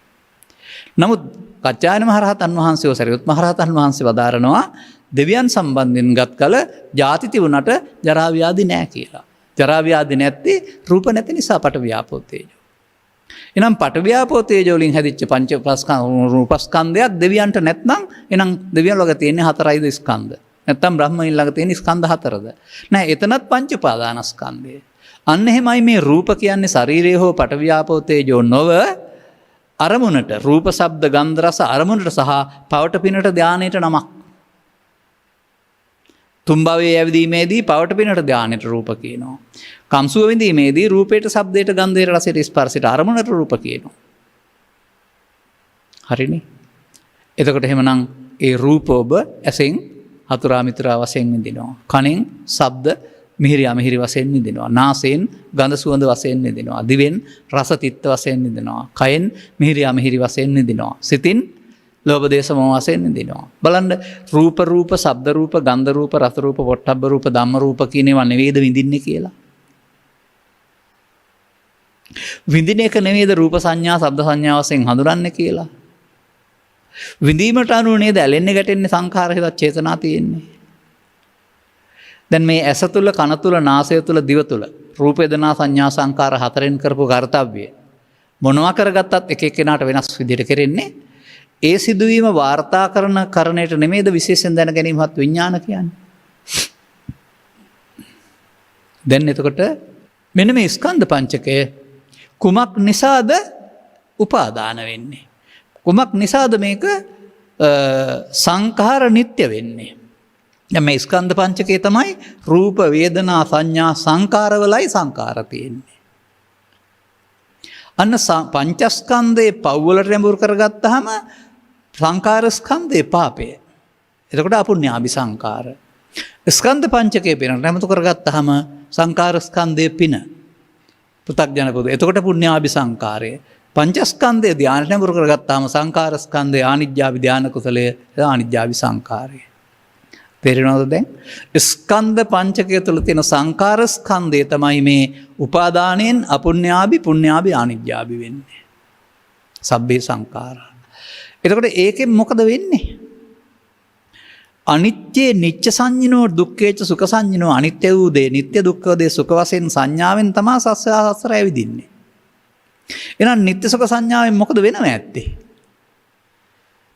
නමුත් කච්චායන මහරහතන් වහන්සේ සරියුත් මහරහතන් වහන්සේ වදාරනවා දෙවියන් සම්බන්ධයෙන් ගත් කල ජාති තිබුණට ජරා ව්‍යාධි නැහැ කියලා. ජරා ව්‍යාධි නැත්තේ රූප නැති නිසා පට ව්‍යාපෝ තේජෝ. එනම් පට ව්‍යාපෝ තේජෝ වලින් හැදිච්ච පංච රූපස්කන්ධයක් දෙවියන්ට නැත්නම් එනම් දෙවියන් ළඟ තියෙන්නේ හතරයිද ස්කන්ධ. නැත්නම් බ්‍රහ්මයින් ළඟ තියෙන ස්කන්ධ හතරද. නෑ එතනත් පංච උපාදානස්කන්ධය. අන්න එහෙමයි මේ රූප කියන්නේ ශරීරයේ හෝ පට ව්‍යාපෝ තේජෝ නොව අරමුණට රූප ශබ්ද ගන්ධ රස අරමුණට සහ පවට පිනට ධානයට නමක්. තුම්බවේ ඇවිදීමේදී පවට පිනට ධානයට රූප කියනවා. කම්සුව විඳීමේදී රූපයට ශබ්දයට ගන්ධයට රසයට ස්පර්ශයට අරමුණට රූප කියනවා. හරිනේ. එතකොට එහෙමනම් ඒ රූප ඔබ ඇසෙන් හතුරා මිතුරා වශයෙන් විඳිනවා. කනෙන් ශබ්ද මිහිරි අමිහිරි වශයෙන් විඳිනවා. නාසයෙන් ගඳ සුවඳ වශයෙන් විඳිනවා. දිවෙන් රස තිත්ත වශයෙන් විඳිනවා. කයෙන් මිහිරි අමිහිරි වශයෙන් විඳිනවා. සිතින් ලෝභ දේශ මොහ වශයෙන් විඳිනවා. බලන්න රූප රූප ශබ්ද රූප ගන්ධ රූප රස රූප පොට්ටබ්බ රූප ධම්ම රූප කියන ඒවා නෙවෙයිද විඳින්නේ කියලා. විඳින එක නෙවෙයිද රූප සංඥා ශබ්ද සංඥා වශයෙන් හඳුනන්නේ කියලා. විඳීමට අනුව නේද ඇලෙන්නේ ගැටෙන්නේ සංඛාර හිත චේතනා තියෙන්නේ. දැන් මේ ඇස තුල කන තුල නාසය තුල දිව තුල රූප වේදනා සංඥා සංකාර හතරෙන් කරපු කාර්යය මොනවා කරගත්තත් එක එක්කෙනාට වෙනස් විදිහට කෙරෙන්නේ. ඒ සිදුවීම වාර්තා කරණයට නෙමෙයිද විශේෂයෙන් දැන ගැනීමත් විඥාන කියන්නේ. දැන් එතකොට මෙන්න මේ ස්කන්ධ පංචකය කුමක් නිසාද උපාදාන වෙන්නේ? කුමක් නිසාද මේක සංඛාර නිට්ටය වෙන්නේ? දැන් මේ ස්කන්ධ පංචකය තමයි රූප වේදනා සංඥා සංකාරවලයි සංකාර තියෙන්නේ. අන්න පංචස්කන්ධේ පව්වලට රැඹුරු කරගත්තාම සංකාර ස්කන්ධේ පාපය. එතකොට අපුඤ්ඤාභි සංකාර. ස්කන්ධ පංචකයේ පින රැඹුරු කරගත්තාම සංකාර ස්කන්ධයේ පින. පෘථග්ජන පොදු. එතකොට පුඤ්ඤාභි සංකාරය. පංචස්කන්ධයේ ධානය රැඹුරු කරගත්තාම සංකාර ස්කන්ධයේ ආනිජ්ජාභි ධාන කුසලයේ ආනිජ්ජාභි සංකාරය. තේරෙනවද දැන්? ස්කන්ධ පංචකය තුළ තියෙන සංකාර ස්කන්ධය තමයි මේ උපාදානයෙන් අපුඤ්ඤාභි පුඤ්ඤාභි ආනිජ්ජාභි වෙන්නේ. සබ්බේ සංඛාරා. එතකොට ඒකෙන් මොකද වෙන්නේ? අනිත්‍යේ නිච්ච සංඤිනෝ දුක්ඛේච සුඛ සංඤිනෝ අනිත්‍ය වූ දේ නිට්ටය දුක්ඛ දේ සුඛ වශයෙන් සංඥාවෙන් තමයි සසර ඇවිදින්නේ. එහෙනම් නිට්ටය සුඛ සංඥාවෙන් මොකද වෙනව ඇත්තේ?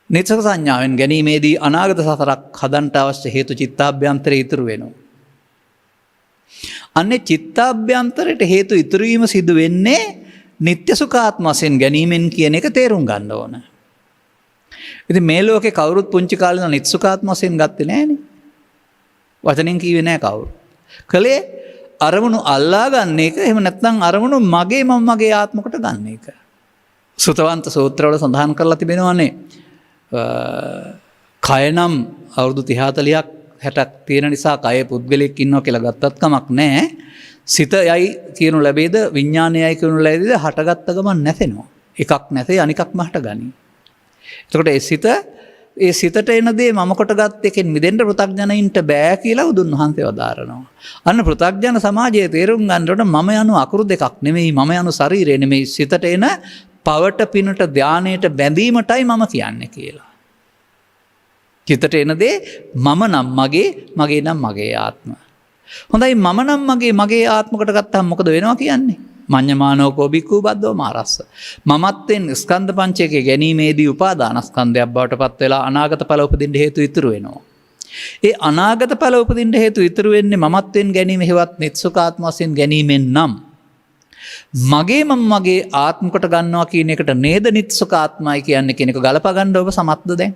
නිත්‍ය සංඥාවෙන් ගැනීමේදී අනාගත සසරක් හදන්නට අවශ්‍ය හේතු චිත්තාභ්‍යන්තරය ඉතුරු වෙනවා. අන්නේ චිත්තාභ්‍යන්තරයට හේතු ඉතුරු වීම සිදු වෙන්නේ නිත්‍ය සුඛාත්ම වශයෙන් ගැනීමෙන් කියන එක තේරුම් ගන්න ඕන. ඉතින් මේ ලෝකේ කවුරුත් පුංචි කාලේ ඉඳන් නිත්‍ය සුඛාත්ම වශයෙන් ගත්තේ නැහනේ. වචනෙන් කිව්වේ නැහැ කවුරු. කලේ අරමුණු අල්ලා ගන්න එක එහෙම නැත්නම් අරමුණු මගේ මම මගේ ආත්මකට ගන්න එක. සුතවන්ත සූත්‍රවල සඳහන් කරලා තිබෙනවානේ. කය නම් අවුරුදු 30-40ක් 60ක් තියෙන නිසා කයේ පුද්ගලයෙක් ඉන්නවා කියලා ගත්තත් කමක් නැහැ. සිත යයි කියනු ලැබෙයිද විඥානයයි කියනු ලැබෙයිද හටගත්ත ගමන් නැසෙනවා. එකක් නැතේ අනිකක්ම හටගනී. එතකොට ඒ සිතට එන දේ මම කොටගත් එකෙන් මිදෙන්න පෘථග්ජනයින්ට බෑ කියලා බුදුන් වහන්සේ වදාරනවා. අන්න පෘථග්ජන සමාජයේ තේරුම් ගන්නකොට මම යනු අකුරු දෙකක් නෙමෙයි මම යනු ශරීරය නෙමෙයි සිතට එන පවට පිනට ධානයට බැඳීමටයි මම කියන්නේ කියලා. චිතට එන දේ මම නම් මගේ නම් මගේ ආත්ම. හොඳයි මම නම් මගේ ආත්මකට ගත්තාම මොකද වෙනවා කියන්නේ? මඤ්ඤමානෝකෝ බික්ඛු බද්දෝ මාරස්ස. මමත්වෙන් ස්කන්ධ පංචකයේ ගැනීමේදී උපාදානස්කන්ධයක් බවට පත් වෙලා අනාගත ඵල උපදින්න හේතු ඉතුරු වෙනවා. ඒ අනාගත ඵල උපදින්න හේතු ඉතුරු වෙන්නේ මමත්වෙන් ගැනීම හේවත් නිත්සුකාත්ම වශයෙන් ගැනීමෙන් නම් මගේ මම මගේ ආත්ම කොට ගන්නවා කියන එකට නේද නිත්සුකාත්මයි කියන්නේ කියන එක ගලපා ගන්න ඔබ සමත්ද දැන්?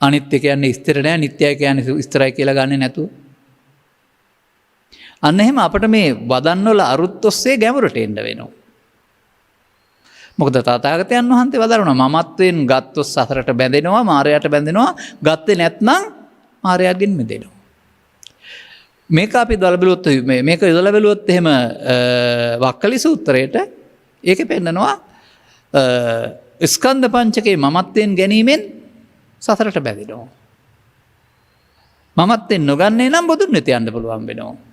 අනිත්‍ය කියන්නේ ස්ථිර නෑ, නිට්ටයයි කියන්නේ ස්ථිරයි කියලා ගන්නෙ නැතුව. අන්න එහෙම අපිට මේ වදන් වල අරුත් ඔස්සේ ගැඹුරට එන්න වෙනවා. මොකද තථාගතයන් වහන්සේ වදාරනවා මමත්වෙන් ගත්තොත් සසරට බැඳෙනවා, මායයට බැඳෙනවා, ගත්තේ නැත්නම් මායයෙන් මිදෙනවා. මේක අපි දලබලුවොත් මේක යොදලා බැලුවොත් එහෙම වක්කලි සූත්‍රයේට ඒකේ පෙන්නනවා ස්කන්ධ පංචකේ මමත්වෙන් ගැනීමෙන් සසරට බැඳෙනවා. මමත්වෙන් නොගන්නේ නම් බුදුන් වෙත යන්න පුළුවන් වෙනවා.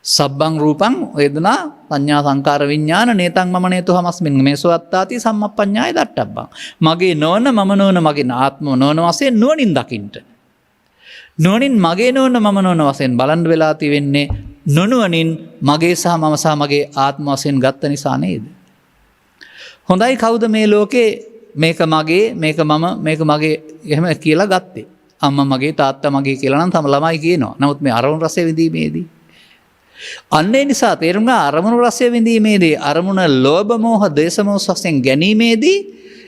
සබ්බං රූපං වේදනා සංඥා සංකාර විඥාන නේතං මම නේතු හමස්මින් මේසෝ අත්තාති සම්මප්පඤ්ඤාය දට්ඨබ්බං. මගේ නොවන මම නොවන මගේ ආත්ම නොවන වශයෙන් නුවණින් දකින්න. නුවණින් මගේ නොවන මම නොවන වශයෙන් බලන් වෙලා තියෙන්නේ නොනුවණින් මගේ සහ මම සහ මගේ ආත්ම වශයෙන් ගත්ත නිසා නේද? හොඳයි කවුද මේ ලෝකේ මේක මගේ මේක මම මේක මගේ එහෙම කියලා ගත්තේ? අම්මා මගේ තාත්තා මගේ කියලා නම් තම ළමයි කියනවා. නමුත් මේ අරමුණු රසය විඳීමේදී අන්නේ නිසා තේරුම් ගන්න අරමුණු රසය විඳීමේදී අරමුණ ලෝභ මෝහ දේශ මෝහ වශයෙන් ගැනීමේදී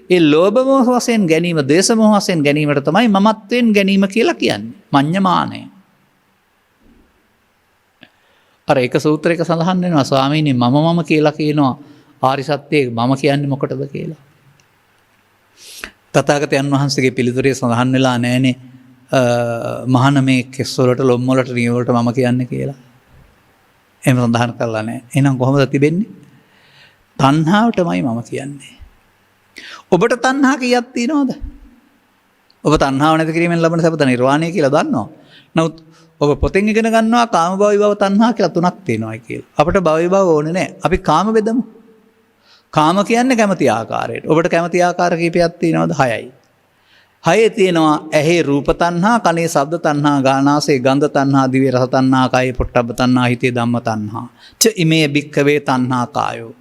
ඒ ලෝභ මෝහ වශයෙන් ගැනීම දේශ මෝහ වශයෙන් ගැනීමට තමයි මමත්වෙන් ගැනීම කියලා කියන්නේ. මඤ්ඤමානය. අර එක සූත්‍රයක සඳහන් වෙනවා ස්වාමීනි මම කියලා කියනවා ආරි සත්‍යයේ මම කියන්නේ මොකටද කියලා. තථාගතයන් වහන්සේගේ පිළිතුරේ සඳහන් වෙලා නැහැනේ මහාන මේ කෙස් වලට ලොම් වලට නිය වලට මම කියන්නේ කියලා. එහෙම සඳහන් කරලා නැහැ. එහෙනම් කොහොමද තිබෙන්නේ? තණ්හාවටමයි මම කියන්නේ. ඔබට තණ්හා කීයක් තියෙනවද? ඔබ තණ්හාව නැති කිරීමෙන් ලබන සපත නිර්වාණය කියලා දන්නවා. නමුත් ඔබ පොතෙන් ඉගෙන ගන්නවා කාම භව විභව තණ්හා කියලා තුනක් තියෙනවායි කියලා. අපිට භව විභව ඕනේ නැහැ. අපි කාම බෙදමු. කාම කියන්නේ කැමති ආකාරයට. ඔබට කැමති ආකාර කීපයක් තියෙනවද? 6යි. 6 තියෙනවා ඇහි රූප තණ්හා, කනේ ශබ්ද තණ්හා, ගානාසේ ගන්ධ තණ්හා, දිවේ රස තණ්හා, කායේ පොට්ටබ්බ තණ්හා, හිතේ ධම්ම තණ්හා. ච ඉමේ භික්ඛවේ තණ්හා කායෝ.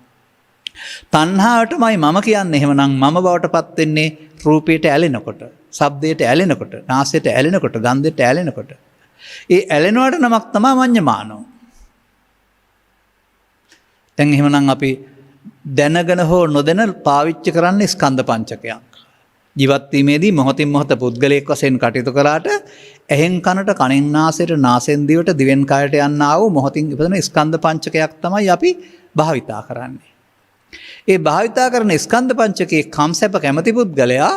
තණ්හාවටමයි මම කියන්නේ. එහෙමනම් මම බවට පත් වෙන්නේ රූපයට ඇලෙනකොට, ශබ්දයට ඇලෙනකොට, නාසයට ඇලෙනකොට, ගන්ධයට ඇලෙනකොට. ඒ ඇලෙනවට නමක් තමයි මඤ්ඤමානෝ. දැන් එහෙමනම් අපි දැනගෙන හෝ නොදැන පාවිච්චි කරන්නේ ස්කන්ධ පංචකයක්. ජීවත් වීමේදී මොහොතින් මොහොත පුද්ගලයෙක් වශයෙන් කටයුතු කරාට ඇහෙන් කනට, කනෙන් නාසයට, නාසෙන් දිවට, දිවෙන් කයට යන්නා වූ මොහොතින් ඉපදෙන ස්කන්ධ පංචකයක් තමයි අපි භාවිතා කරන්නේ. ඒ භාවිතා කරන ස්කන්ධ පංචකයේ කම්සැප කැමති පුද්ගලයා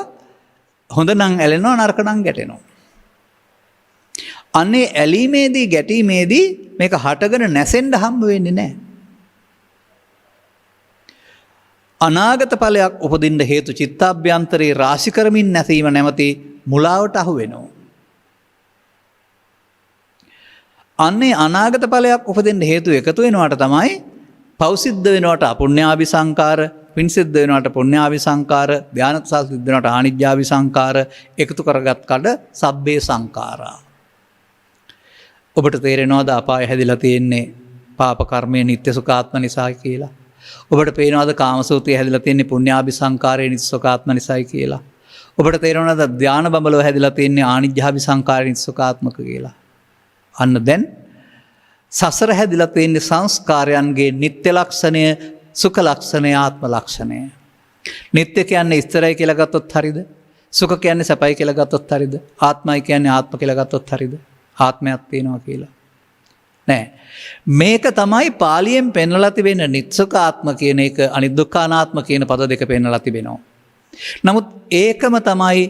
හොඳ නම් ඇලෙනවා, නරක නම් ගැටෙනවා. අන්නේ ඇලීමේදී ගැටීමේදී මේක හටගෙන නැසෙන්න හම්බ වෙන්නේ නැහැ. අනාගත ඵලයක් උපදින්න හේතු චිත්තාභ්‍යන්තරේ රාශි කරමින් නැසීම නැමැති මුලාවට අහු වෙනවා. අන්නේ අනාගත ඵලයක් උපදින්න හේතු එකතු වෙනවට තමයි පව් සිද්ධ වෙනවට අපුණ්‍යාභි සංකාර, පින් සිද්ධ වෙනවට පුණ්‍යාභි සංකාර, ධානත සිද්ධ වෙනවට ආනිජ්ජාභි සංකාර එකතු කරගත් කඩ සබ්බේ සංකාරා. ඔබට තේරෙනවද අපාය හැදිලා තියෙන්නේ පාප කර්මයේ නිත්‍ය සුඛාත්ම නිසා කියලා? ඔබට පේනවද කාමසූත්‍රය හැදිලා තියෙන්නේ පුණ්‍යාභි සංකාරයේ නිත්‍ය සුඛාත්ම නිසායි කියලා? ඔබට තේරෙනවද ධාන බඹලව හැදිලා තියෙන්නේ ආනිජ්ජාභි සංකාරයේ නිත්‍ය සුඛාත්මක කියලා? අන්න දැන් සසර හැදිලා තියෙන්නේ සංස්කාරයන්ගේ නිත්‍ය ලක්ෂණය, සුඛ ලක්ෂණය, ආත්ම ලක්ෂණය. නිත්‍ය කියන්නේ ස්ථිරයි කියලා ගත්තොත් හරියද? සුඛ කියන්නේ සැපයි කියලා ගත්තොත් හරියද? ආත්මයි කියන්නේ ආත්ම කියලා ගත්තොත් හරියද? ආත්මයක් තියෙනවා කියලා නෑ. මේක තමයි පාලියෙන් පෙන්වලා තිබෙන නිත්සුඛ ආත්ම කියන එක, අනිදුක්ඛානාත්ම කියන පද දෙක පෙන්වලා තිබෙනවා. නමුත් ඒකම තමයි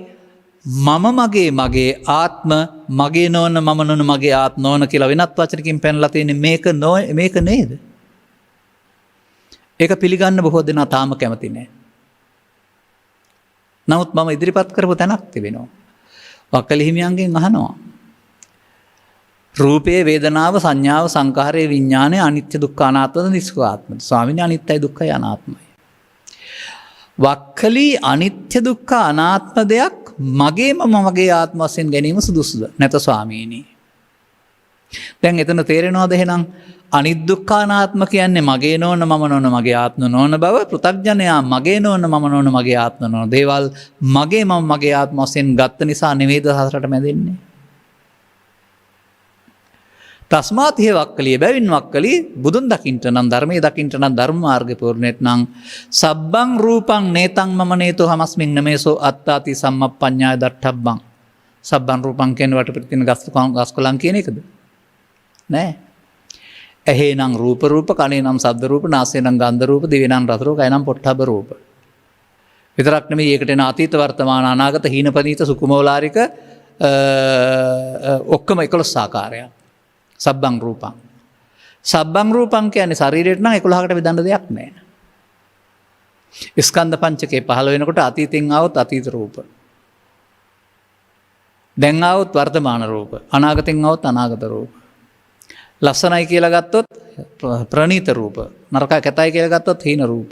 මම මගේ ආත්ම මගේ නොවන මම නොවන මගේ ආත්ම නොවන කියලා වෙනත් වචනකින් පෙන්වලා තියෙන්නේ. මේක නේද? ඒක පිළිගන්න බොහෝ දෙනා තාම කැමති නෑ. නමුත් මම ඉදිරිපත් කරපු තැනක් තිබෙනවා. වක්කලි හිමියන්ගෙන් අහනවා රූපේ, වේදනාව, සංඥාව, සංඛාරය, විඥානය අනිත්‍ය දුක්ඛ අනාත්මද නිස්සාත්මද? ස්වාමීනි අනිත්‍යයි දුක්ඛයි අනාත්මයි. වක්කලි අනිත්‍ය දුක්ඛ අනාත්ම දෙයක් මගේම මගේ ආත්ම වශයෙන් ගැනීම සුදුසුද නැත ස්වාමීනි? දැන් එතන තේරෙනවද එහෙනම් අනිදුක්ඛානාත්ම කියන්නේ මගේ නොවන මම නොවන මගේ ආත්ම නොවන බව, පෘථග්ජනයා මගේ නොවන මම නොවන මගේ ආත්ම නොවන දේවල් මගේ මම මගේ ආත්ම වශයෙන් ගත්ත නිසා නෙවෙයිද සසරට මැදෙන්නේ. තස්මාත් හේ වක්කලිය බැවින් වක්කලි බුදුන් දකින්ට නම් ධර්මයේ දකින්ට නම් ධර්ම මාර්ගය පූර්ණෙත් නම් සබ්බං රූපං නේතං මම නේතෝ හමස්මින් නමේසෝ අත්තාති සම්මප්පඤ්ඤාය දට්ඨබ්බං. සබ්බං රූපං කියන වටපිට තියෙන ගස්කොලන් කියන එකද? නෑ. ඇහේ නම් රූප රූප, කනේ නම් ශබ්ද රූප, නාසයේ නම් ගන්ධ රූප, දිවේ නම් රස රූප, කය නම් පොට්ටබ්බ රූප. විතරක් නෙමෙයි ඒකට එන අතීත වර්තමාන අනාගත හීනපනීත සුකුමෝලාරික ඔක්කොම 11 ආකාරයක්. සබ්බං රූපං. සබ්බං රූපං කියන්නේ ශරීරයට නම් 11කට බෙදන්න දෙයක් නැහැ. ස්කන්ධ පංචකේ පහළ වෙනකොට අතීතෙන් ආවොත් අතීත රූප. දැන් ආවොත් වර්තමාන රූප. අනාගතෙන් ආවොත් අනාගත රූප. ලස්සනයි කියලා ගත්තොත් ප්‍රණීත රූප. නරකයි කැතයි කියලා ගත්තොත් හීන රූප.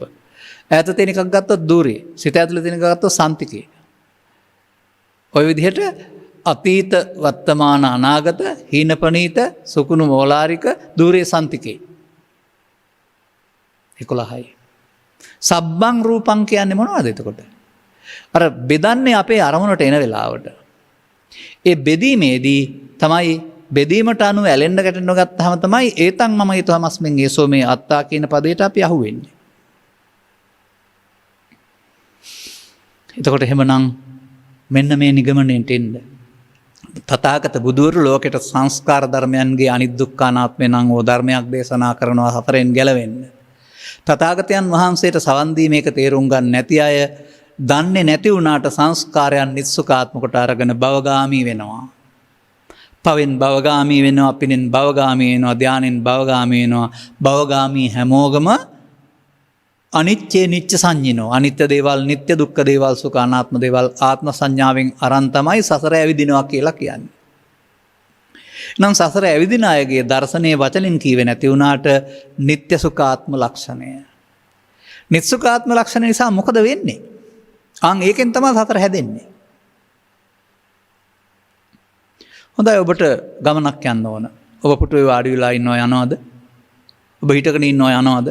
ඈත තියෙන එකක් ගත්තොත් දූරේ. සිත ඇතුලේ තියෙන එකක් ගත්තොත් සම්තිකේ. ඔය විදිහට අතීත වර්තමාන අනාගත හීනපනීත සුකුණු මෝලාරික දූරේ සන්තිකේ 11යි. සබ්බං රූපං කියන්නේ මොනවද එතකොට? අර බෙදන්නේ අපේ අරමුණට එන වෙලාවට. ඒ බෙදීමේදී තමයි බෙදීමට අනුව ඇලෙන්න ගැටෙන්න ගත්තාම තමයි ඒතං මම ඊතමස්මින් ඒසෝ මේ අත්තා කියන පදයට අපි අහුවෙන්නේ. එතකොට එහෙමනම් මෙන්න මේ නිගමනයට එන්න තථාගත බුදුවරු ලෝකෙට සංස්කාර ධර්මයන්ගේ අනිදුක්ඛානාත්මය නම් ඕ ධර්මයක් දේශනා කරනවා හතරෙන් ගැලවෙන්න. තථාගතයන් වහන්සේට සවන් දී මේක තේරුම් ගන්න නැති අය දන්නේ නැති වුණාට සංස්කාරයන් නිස්සුකාත්ම කොට අරගෙන භවගාමී වෙනවා. පවෙන් භවගාමී වෙනවා, පිනෙන් භවගාමී වෙනවා, ධානෙන් භවගාමී වෙනවා. භවගාමී හැමෝගම අනිත්‍ය නිච්ච සංඤිනෝ. අනිත්‍ය දේවල්, නිට්ටය දුක්ඛ දේවල්, සුඛ අනාත්ම දේවල් ආත්ම සංඥාවෙන් අරන් තමයි සසර ඇවිදිනවා කියලා කියන්නේ. නම් සසර ඇවිදින අයගේ දර්ශනීය වචනින් කීවේ නැති වුණාට නිට්ටය සුඛාත්ම ලක්ෂණය. නිත්සුඛාත්ම ලක්ෂණ නිසා මොකද වෙන්නේ? ඒකෙන් තමයි සසර හැදෙන්නේ. හොඳයි ඔබට ගමනක් යන්න ඕන. ඔබ පුටුවේ වාඩි වෙලා ඉන්නව යනවද? ඔබ හිටගෙන ඉන්නව යනවද?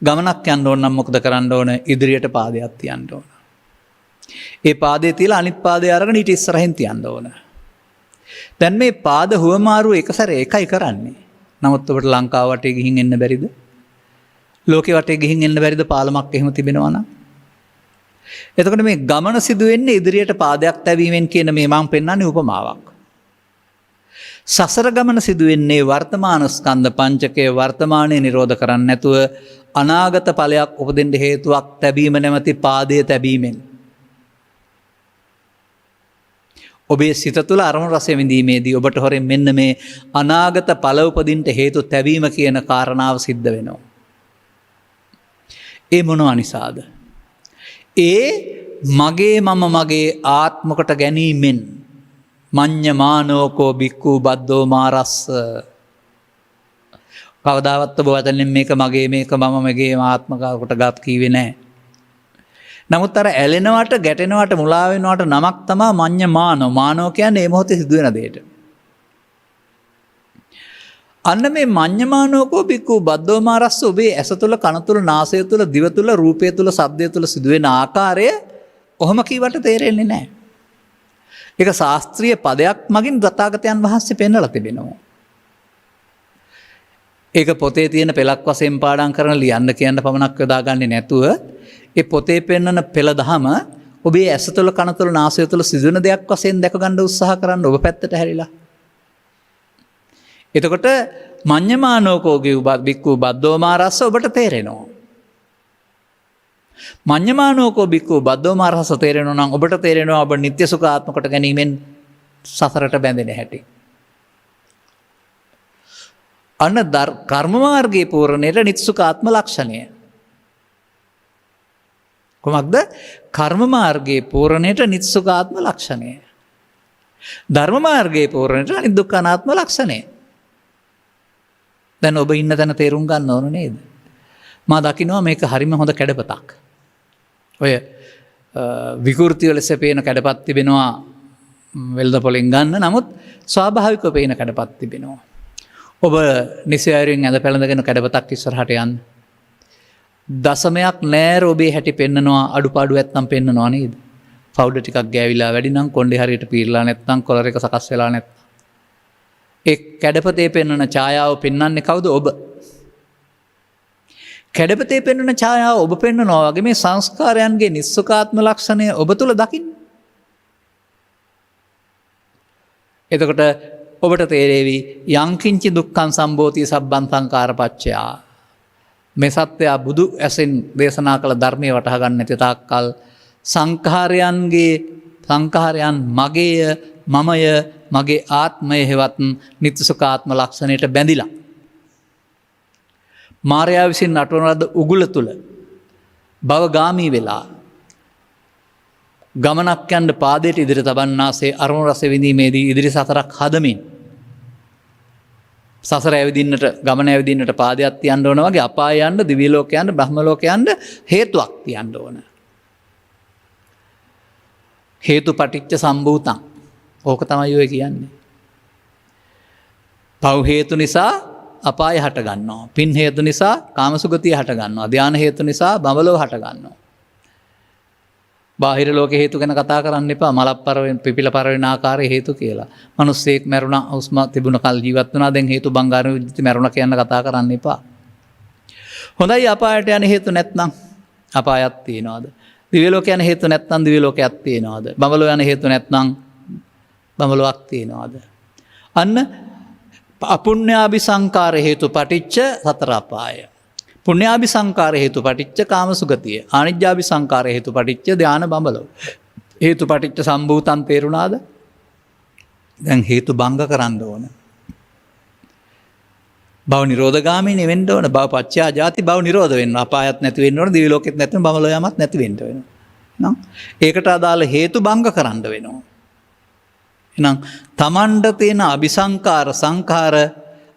ගමනක් යන්න ඕන නම් මොකද කරන්න ඕන? ඉදිරියට පාදයක් තියන්න ඕන. ඒ පාදේ තියලා අනිත් පාදේ අරගෙන ඊට ඉස්සරහින් තියන්න ඕන. දැන් මේ පාද හුවමාරුව එක සැරේ එකයි කරන්නේ. නමුත් ඔබට ලංකාව වටේ ගිහින් එන්න බැරිද? ලෝකෙ වටේ ගිහින් එන්න බැරිද පාලමක් එහෙම තිබෙනවා නම්? එතකොට මේ ගමන සිදු වෙන්නේ ඉදිරියට පාදයක් තැබීමෙන් කියන මේ මම පෙන්නන්නේ උපමාවක්. සසර ගමන සිදු වෙන්නේ වර්තමාන ස්කන්ධ පංචකයේ වර්තමානයේ නිරෝධ කරන්නේ නැතුව අනාගත ඵලයක් උපදින්න හේතුවක් තැබීම නැමැති පාදයේ තැබීමෙන්. ඔබේ සිත තුළ අරමුණු රසය විඳීමේදී ඔබට හොරෙන් මෙන්න මේ අනාගත ඵල උපදින්න හේතු තැබීම කියන කාරණාව සිද්ධ වෙනවා. ඒ මොනවා නිසාද? ඒ මගේ මම මගේ ආත්මකට ගැනීමෙන් මඤ්ඤමානෝකෝ බික්ඛු බද්දෝ මාරස්ස. කවදාවත් ඔබ වචනෙන් මේක මගේ මේක මම මගේ ආත්මකට ගත් කීවේ නැහැ. නමුත් අර ඇලෙනවට ගැටෙනවට මුලා වෙනවට නමක් තමයි මඤ්ඤමානෝ. මානෝ කියන්නේ මේ මොහොතේ සිදුවෙන දෙයට. අන්න මේ මඤ්ඤමානෝකෝ බික්ඛු බද්දෝ මාරස්ස ඔබේ ඇස තුළ කන තුළ නාසය තුළ දිව තුළ රූපය තුළ ශබ්දය තුළ සිදුවෙන ආකාරය ඔහොම කීවට තේරෙන්නේ නැහැ. ඒක ශාස්ත්‍රීය පදයක් මගින් තථාගතයන් වහන්සේ පෙන්වලා තිබෙනවා. ඒක පොතේ තියෙන පෙළක් වශයෙන් පාඩම් කරන ලියන්න කියන්න පමණක් යොදාගන්නේ නැතුව ඒ පොතේ පෙන්වන පෙළ දහම ඔබේ ඇස තුළ කන තුළ නාසය තුළ සිදුවෙන දෙයක් වශයෙන් දැක ගන්න උත්සාහ කරන්න ඔබ පැත්තට හැරිලා. එතකොට මඤ්ඤමානෝකෝගේ බික්ඛු බද්දෝ මාරස්ස ඔබට තේරෙනවා. මඤ්ඤමානෝකෝ බික්ඛු බද්දෝ මාරස්ස තේරෙනවා නම් ඔබට තේරෙනවා ඔබ නිත්‍ය සුඛ ආත්මකට ගැනීමෙන් සසරට බැඳෙන හැටි. අන්න කර්ම මාර්ගයේ පූර්ණයට නිත්‍ය සුඛ ආත්ම ලක්ෂණය. කොහොමද? කර්ම මාර්ගයේ පූර්ණයට නිත්‍ය සුඛ ආත්ම ලක්ෂණය. ධර්ම මාර්ගයේ පූර්ණයට අනිදුක්ඛ අනාත්ම ලක්ෂණය. දැන් ඔබ ඉන්න තැන තේරුම් ගන්න ඕන නේද? මා දකින්නවා මේක හරිම හොඳ කැඩපතක්. ඔය විකෘති වල සැපේන කැඩපත් තිබෙනවා වෙල්ද පොලින් ගන්න. නමුත් ස්වාභාවිකව පේන කැඩපත් තිබෙනවා. ඔබ නිසියාරියෙන් ඇඳ පැළඳගෙන කැඩපතක් ඉස්සරහට යන්න. දසමයක් නෑර ඔබේ හැටි පෙන්නනවා අඩුපාඩු ඇත්තම් පෙන්නනවා නේද? පවුඩර් ටිකක් ගෑවිලා වැඩි නම් කොණ්ඩේ හරියට පීරලා නැත්නම් කොලර් එක සකස් වෙලා නැත්නම් ඒ කැඩපතේ පෙන්වන ඡායාව පෙන්වන්නේ කවුද? ඔබ. කැඩපතේ පෙන්වන ඡායාව ඔබ පෙන්වනවා වගේ මේ සංස්කාරයන්ගේ නිස්සකාත්ම ලක්ෂණය ඔබ තුල දකින්න. එතකොට ඔබට තේරෙවි යංකින්චි දුක්ඛං සම්භෝති සබ්බං සංඛාරපච්චයා. මේ සත්‍යය බුදු ඇසෙන් දේශනා කළ ධර්මයේ වටහා ගන්න නැති තාක්කල් සංඛාරයන් මගේය, මමය, මගේ ආත්මය හෙවත් නිත්‍යසුඛාත්ම ලක්ෂණයට බැඳිලා මාර්යා විසින් නටවන ලද උගුල තුල භවගාමී වෙලා ගමනක් යන්න පාදයට ඉදිරි තබන්නාසේ අරුණ රස විඳීමේදී ඉදිරි සතරක් හදමින් සසර ඇවිදින්නට ගමන ඇවිදින්නට පාදයක් තියන්න ඕන වගේ අපාය යන්න, දිව්‍ය ලෝක යන්න, බ්‍රහ්ම ලෝක යන්න හේතුවක් තියන්න ඕන. හේතු පටිච්ච සම්භූතං. ඕක තමයි ඔය කියන්නේ. පව් හේතු නිසා අපාය හට ගන්නවා. පින් හේතු නිසා කාමසුගතිය හට ගන්නවා. ධාන හේතු නිසා බඹලෝ හට ගන්නවා. බාහිර ලෝක හේතු ගැන කතා කරන්න එපා. මලප්පර වෙන පිපිල පර වෙන ආකාරයේ හේතු කියලා. මිනිස්සෙක් මැරුණා, උස්ම තිබුණ කල් ජීවත් වුණා, දැන් හේතු බංගාර විදිහට මැරුණා කියන කතා කරන්න එපා. හොඳයි අපායට යන හේතු නැත්නම් අපායක් තියනවාද? දිව්‍ය ලෝක යන හේතු නැත්නම් දිව්‍ය ලෝකයක් තියනවාද? බඹලෝ යන හේතු නැත්නම් බඹලොවක් තියනවාද? අන්න අපුඤ්ඤාභි සංකාර හේතු පටිච්ච සතර අපාය. පුඤ්ඤාභි සංකාර හේතු පටිච්ච කාමසුගතිය. ආනිජ්ජාභි සංකාර හේතු පටිච්ච ධාන බඹලව. හේතු පටිච්ච සම්භූතං තේරුණාද? දැන් හේතු භංග කරන්න ඕන. භව නිරෝධගාමී නෙවෙන්න ඕන. භව පච්චයා ජාති භව නිරෝධ වෙන්න. අපායත් නැති වෙන්න ඕන. දිව්‍ය ලෝකෙත් නැති වෙන්න, බඹලෝ යමත් නැති වෙන්න වෙනවා. එහෙනම් ඒකට අදාළ හේතු භංග කරන්න වෙනවා. එහෙනම් තමන්ට තියෙන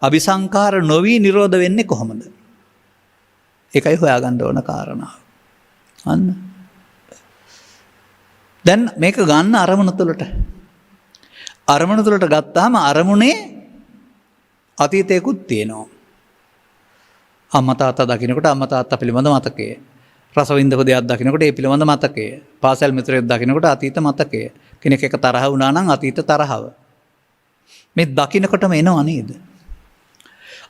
අபிසංකාර නොවි නිරෝධ වෙන්නේ කොහොමද? ඒකයි හොයාගන්න ඕන කාරණාව. අන්න. දැන් මේක ගන්න අරමුණ තුළට. අරමුණ තුළට ගත්තාම අරමුණේ අතීතයකුත් තියෙනවා. අම්මා තාත්තා දකින්නකොට අම්මා තාත්තා පිළිබඳ මතකය. රස විඳපු දෙයක් දකින්නකොට ඒ පිළිබඳ මතකය. පාසල් මිත්‍රයෙක් දකින්නකොට අතීත මතකය. කෙනෙක් එක තරහ වුණා නම් අතීත තරහව. මේ දකින්නකොටම එනවා නේද?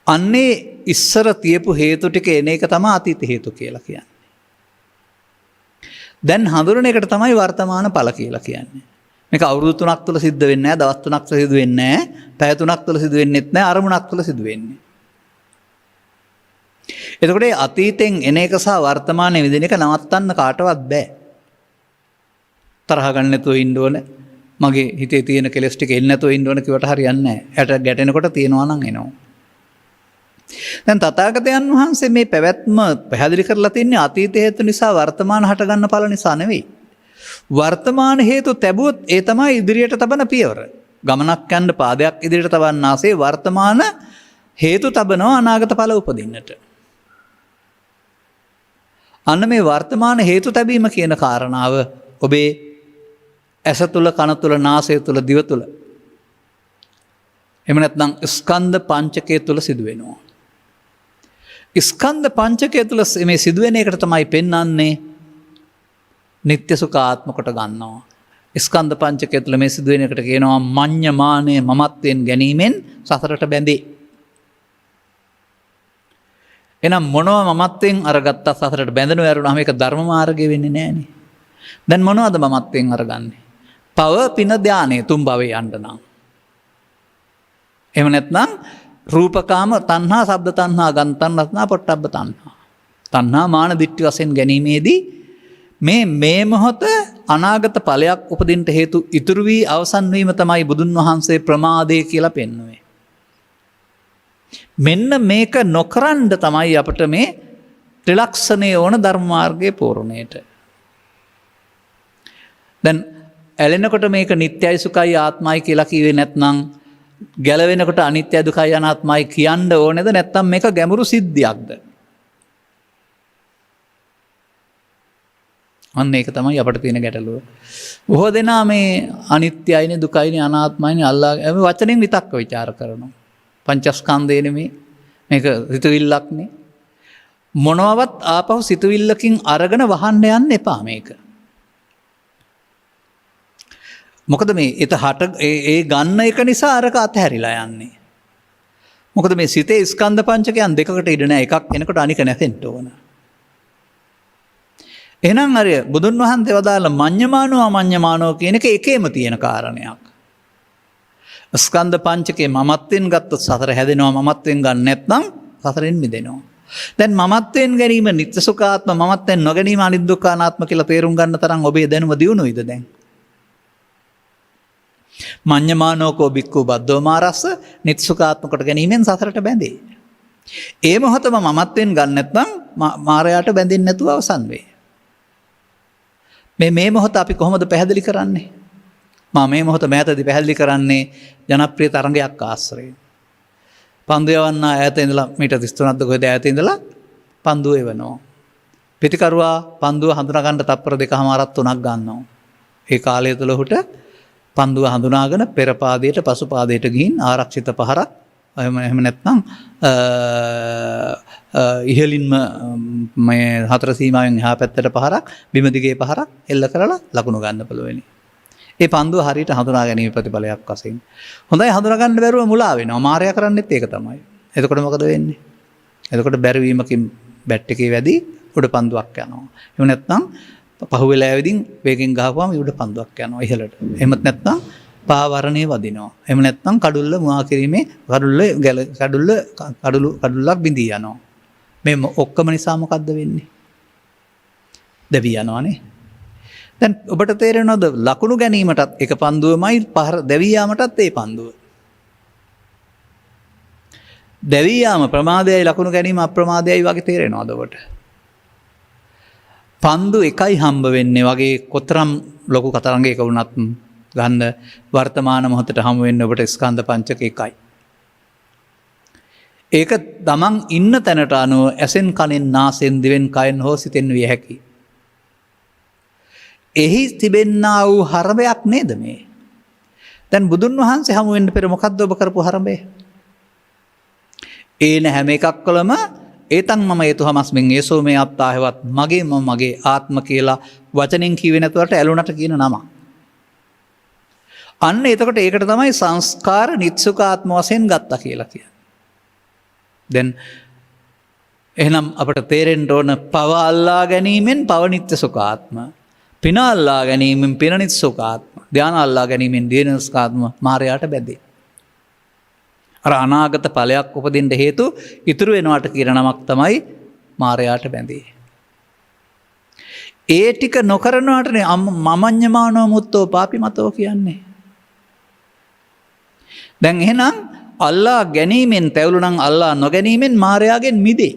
අන්නේ ඉස්සර තියපු හේතු ටික එන එක තමයි අතීත හේතු කියලා කියන්නේ. දැන් හඳුනන එකට තමයි වර්තමාන ඵල කියලා කියන්නේ. මේක අවුරුදු 3ක් තුල සිද්ධ වෙන්නේ නැහැ, දවස් 3ක් තුල සිදු වෙන්නේ නැහැ, පැය 3ක් තුල සිදු වෙන්නේත් නැහැ, අරමුණක් තුල සිදු වෙන්නේ. එතකොට මේ අතීතෙන් එන එක සහ වර්තමානයේ විදින එක නවත්තන්න කාටවත් බෑ. තරහ ගන්න නැතුව ඉන්න ඕන. මගේ හිතේ තියෙන කෙලස් ටික එන්නේ නැතුව ඉන්න ඕන කිව්වට හරියන්නේ නැහැ. ඇට ගැටෙනකොට තියනවා නම් එනවා. දැන් තථාගතයන් වහන්සේ මේ පැවැත්ම පැහැදිලි කරලා තින්නේ අතීත හේතු නිසා වර්තමාන හට ගන්න ඵල නිසා නෙවෙයි. වර්තමාන හේතු තැබුවොත් ඒ තමයි ඉදිරියට තබන පියවර. ගමනක් යන්න පාදයක් ඉදිරියට තබන්නාසේ වර්තමාන හේතු තබනවා අනාගත ඵල උපදින්නට. අන්න මේ වර්තමාන හේතු තැබීම කියන කාරණාව ඔබේ ඇස තුල, කන තුල, නාසය තුල, දිව තුල එහෙම නැත්නම් ස්කන්ධ පංචකය තුල සිදු වෙනවා. ස්කන්ධ පංචකය තුල මේ සිදුවෙන එකට තමයි පෙන්වන්නේ නිත්‍ය සුඛ ආත්ම කොට ගන්නවා. ස්කන්ධ පංචකය තුල මේ සිදුවෙන එකට කියනවා මඤ්ඤමානය මමත්වෙන් ගැනීමෙන් සසරට බැඳේ. එහෙනම් මොනවා මමත්වෙන් අරගත්තා සසරට බැඳෙනව ඇරුණාම ඒක ධර්ම මාර්ගය වෙන්නේ නැහනේ. දැන් මොනවද මමත්වෙන් අරගන්නේ? පව පින ධානය තුන් භවයේ යන්න නම්. එහෙම නැත්නම් රූපකාම තණ්හා, ශබ්ද තණ්හා, ගන්ධ තණ්හා, පොට්ටබ්බ තණ්හා. තණ්හා මාන දිට්ඨි වශයෙන් ගැනීමේදී මේ මොහොත අනාගත ඵලයක් උපදින්න හේතු ඉතුරු වී අවසන් වීම තමයි බුදුන් වහන්සේ ප්‍රමාදය කියලා පෙන්වුවේ. මෙන්න මේක නොකරන්න තමයි අපිට මේ ත්‍රිලක්ෂණයේ ඕන ධර්ම මාර්ගයේ පූර්ණයට. දැන් ඇලෙනකොට මේක නිට්ටයයි සුඛයි ආත්මයි කියලා කිව්වේ නැත්නම් ගැලවෙනකොට අනිත්‍ය දුකයි අනාත්මයි කියන්න ඕනේද නැත්නම් මේක ගැඹුරු සිද්ධියක්ද? අන්න ඒක තමයි අපට තියෙන ගැටලුව. බොහෝ දෙනා මේ අනිත්‍යයිනේ දුකයිනේ අනාත්මයිනේ අල්ලා වචනෙන් විතක්ක ਵਿਚාර කරනවා. පංචස්කන්ධය නෙමේ මේක සිතුවිල්ලක්නේ. මොනවත් ආපහු සිතුවිල්ලකින් අරගෙන වහන්න යන්න එපා මේක. මොකද මේ එත හට ඒ ගන්න එක නිසා අරක අතහැරිලා යන්නේ. මොකද මේ සිතේ ස්කන්ධ පංචකයන් දෙකකට ඉඩ නැහැ. එකක් එනකොට අනික නැතෙන්න ඕන. එහෙනම් අර බුදුන් වහන්සේ වදාළ මඤ්ඤමානෝ අමඤ්ඤමානෝ කියන එක එකේම තියෙන කාරණයක්. ස්කන්ධ පංචකේ මමත්වෙන් ගත්තොත් සතර හැදෙනවා මමත්වෙන් ගන්න නැත්නම් සතරෙන් මිදෙනවා. දැන් මමත්වෙන් ගැනීම නිත්‍ය සුඛාත්ම මමත්වෙන් නොගැනීම අනිත්‍ය දුක්ඛානාත්ම කියලා තේරුම් ගන්න තරම් ඔබේ දැනුම දියුණුයිද දැන්? මඤ්ඤමානෝකෝ බික්ඛු බද්දෝ මාරස්ස නිත්‍ය සුඛාත්ම කොට ගැනීමෙන් සතරට බැඳේ. ඒ මොහොතම මමත්වෙන් ගන්න නැත්නම් මාරයාට බැඳෙන්නේ නැතුව අවසන් වේ. මේ මොහොත අපි කොහොමද පැහැදිලි කරන්නේ? මේ මොහොත මෑතදී පැහැදිලි කරන්නේ ජනප්‍රිය තරඟයක් ආශ්‍රයෙන්. පන්දු යවන්න ඈත ඉඳලා මීටර් 33ක්ද කොහෙද ඈත ඉඳලා පන්දුව එවනවා. පිටිකරුවා පන්දුව හඳුනා ගන්න තප්පර 2මාරක් 3ක් ගන්නවා. ඒ කාලය තුල උහුට පන්දුව හඳුනාගෙන පෙර පාදයට පසු පාදයට ගිහින් ආරක්ෂිත පහරක් එහෙම නැත්නම් ඉහළින්ම මේ හතර සීමාවෙන් එහා පැත්තට පහරක් බිම දිගේ පහරක් එල්ල කරලා ලකුණු ගන්න පුළුවනි. ඒ පන්දුව හරියට හඳුනා ගැනීම ප්‍රතිඵලයක් වශයෙන්. හොඳයි හඳුනා ගන්න බැරුව මුලා වෙනවා. මායя කරන්නේත් ඒක තමයි. එතකොට මොකද වෙන්නේ? එතකොට බැරිවීමකින් බැට් එකේ වැඩි උඩ පන්දුවක් යනවා. එහෙම නැත්නම් පහුවෙලා ඇවිදින් වේගෙන් ගහපුවාම උඩ පන්දුවක් යනවා ඉහළට. එහෙමත් නැත්නම් පාවරණේ වදිනවා. එහෙම නැත්නම් කඩුල්ල මුවා කිරීමේ කඩුල්ලක් බිඳී යනවා. මේ ඔක්කොම නිසා මොකද්ද වෙන්නේ? දැවි යනවානේ. දැන් ඔබට තේරෙනවද ලකුණු ගැනීමටත් එක පන්දුවමයි පහර දැවි යාමටත් ඒ පන්දුව. දැවි යාම ප්‍රමාදයයි ලකුණු ගැනීම අප්‍රමාදයයි වගේ තේරෙනවද ඔබට? පන්දු එකයි හම්බ වෙන්නේ වගේ කොතරම් ලොකු කතරංගයක වුණත් ගන්න වර්තමාන මොහොතට හමු වෙන්නේ ඔබට ස්කන්ධ පංචක එකයි. ඒක තමන් ඉන්න තැනට අනුව ඇසෙන් කනෙන් නාසයෙන් දිවෙන් කයෙන් හෝ සිතෙන් විය හැකියි. එහි තිබෙන්නා වූ හරඹයක් නේද මේ? දැන් බුදුන් වහන්සේ හමු වෙන්න පෙර මොකද්ද ඔබ කරපු හරඹය? ඒන හැම එකක්වලම ඒතන් මම හේතුහමස්මින් ඒසෝ මේ අත්තාහෙවත් මගේ මගේ ආත්ම කියලා වචනෙන් කිව්වේ නැතුවට ඇලුනට කියන නම. අන්න එතකොට ඒකට තමයි සංස්කාර නිත්සුකාත්ම වශයෙන් ගත්තා කියලා කියන්නේ. දැන් එහෙනම් අපට තේරෙන්න ඕන පව අල්ලා ගැනීමෙන් පව නිත්‍ය සුඛාත්ම, පින අල්ලා ගැනීමෙන් පින නිත්‍ය සුඛාත්ම, ධාන අල්ලා ගැනීමෙන් ධාන සුඛාත්ම මායයට බැඳේ. අර අනාගත ඵලයක් උපදින්න හේතු ඉතුරු වෙනවට කියන නමක් තමයි මායයට බැඳේ. ඒ ටික නොකරනවටනේ මමඤ්ඤමානෝ මුත්තෝ පාපිමතෝ කියන්නේ. දැන් එහෙනම් අල්ලා ගැනීමෙන් තැවුලුනම් අල්ලා නොගැනීමෙන් මායයෙන් මිදේ.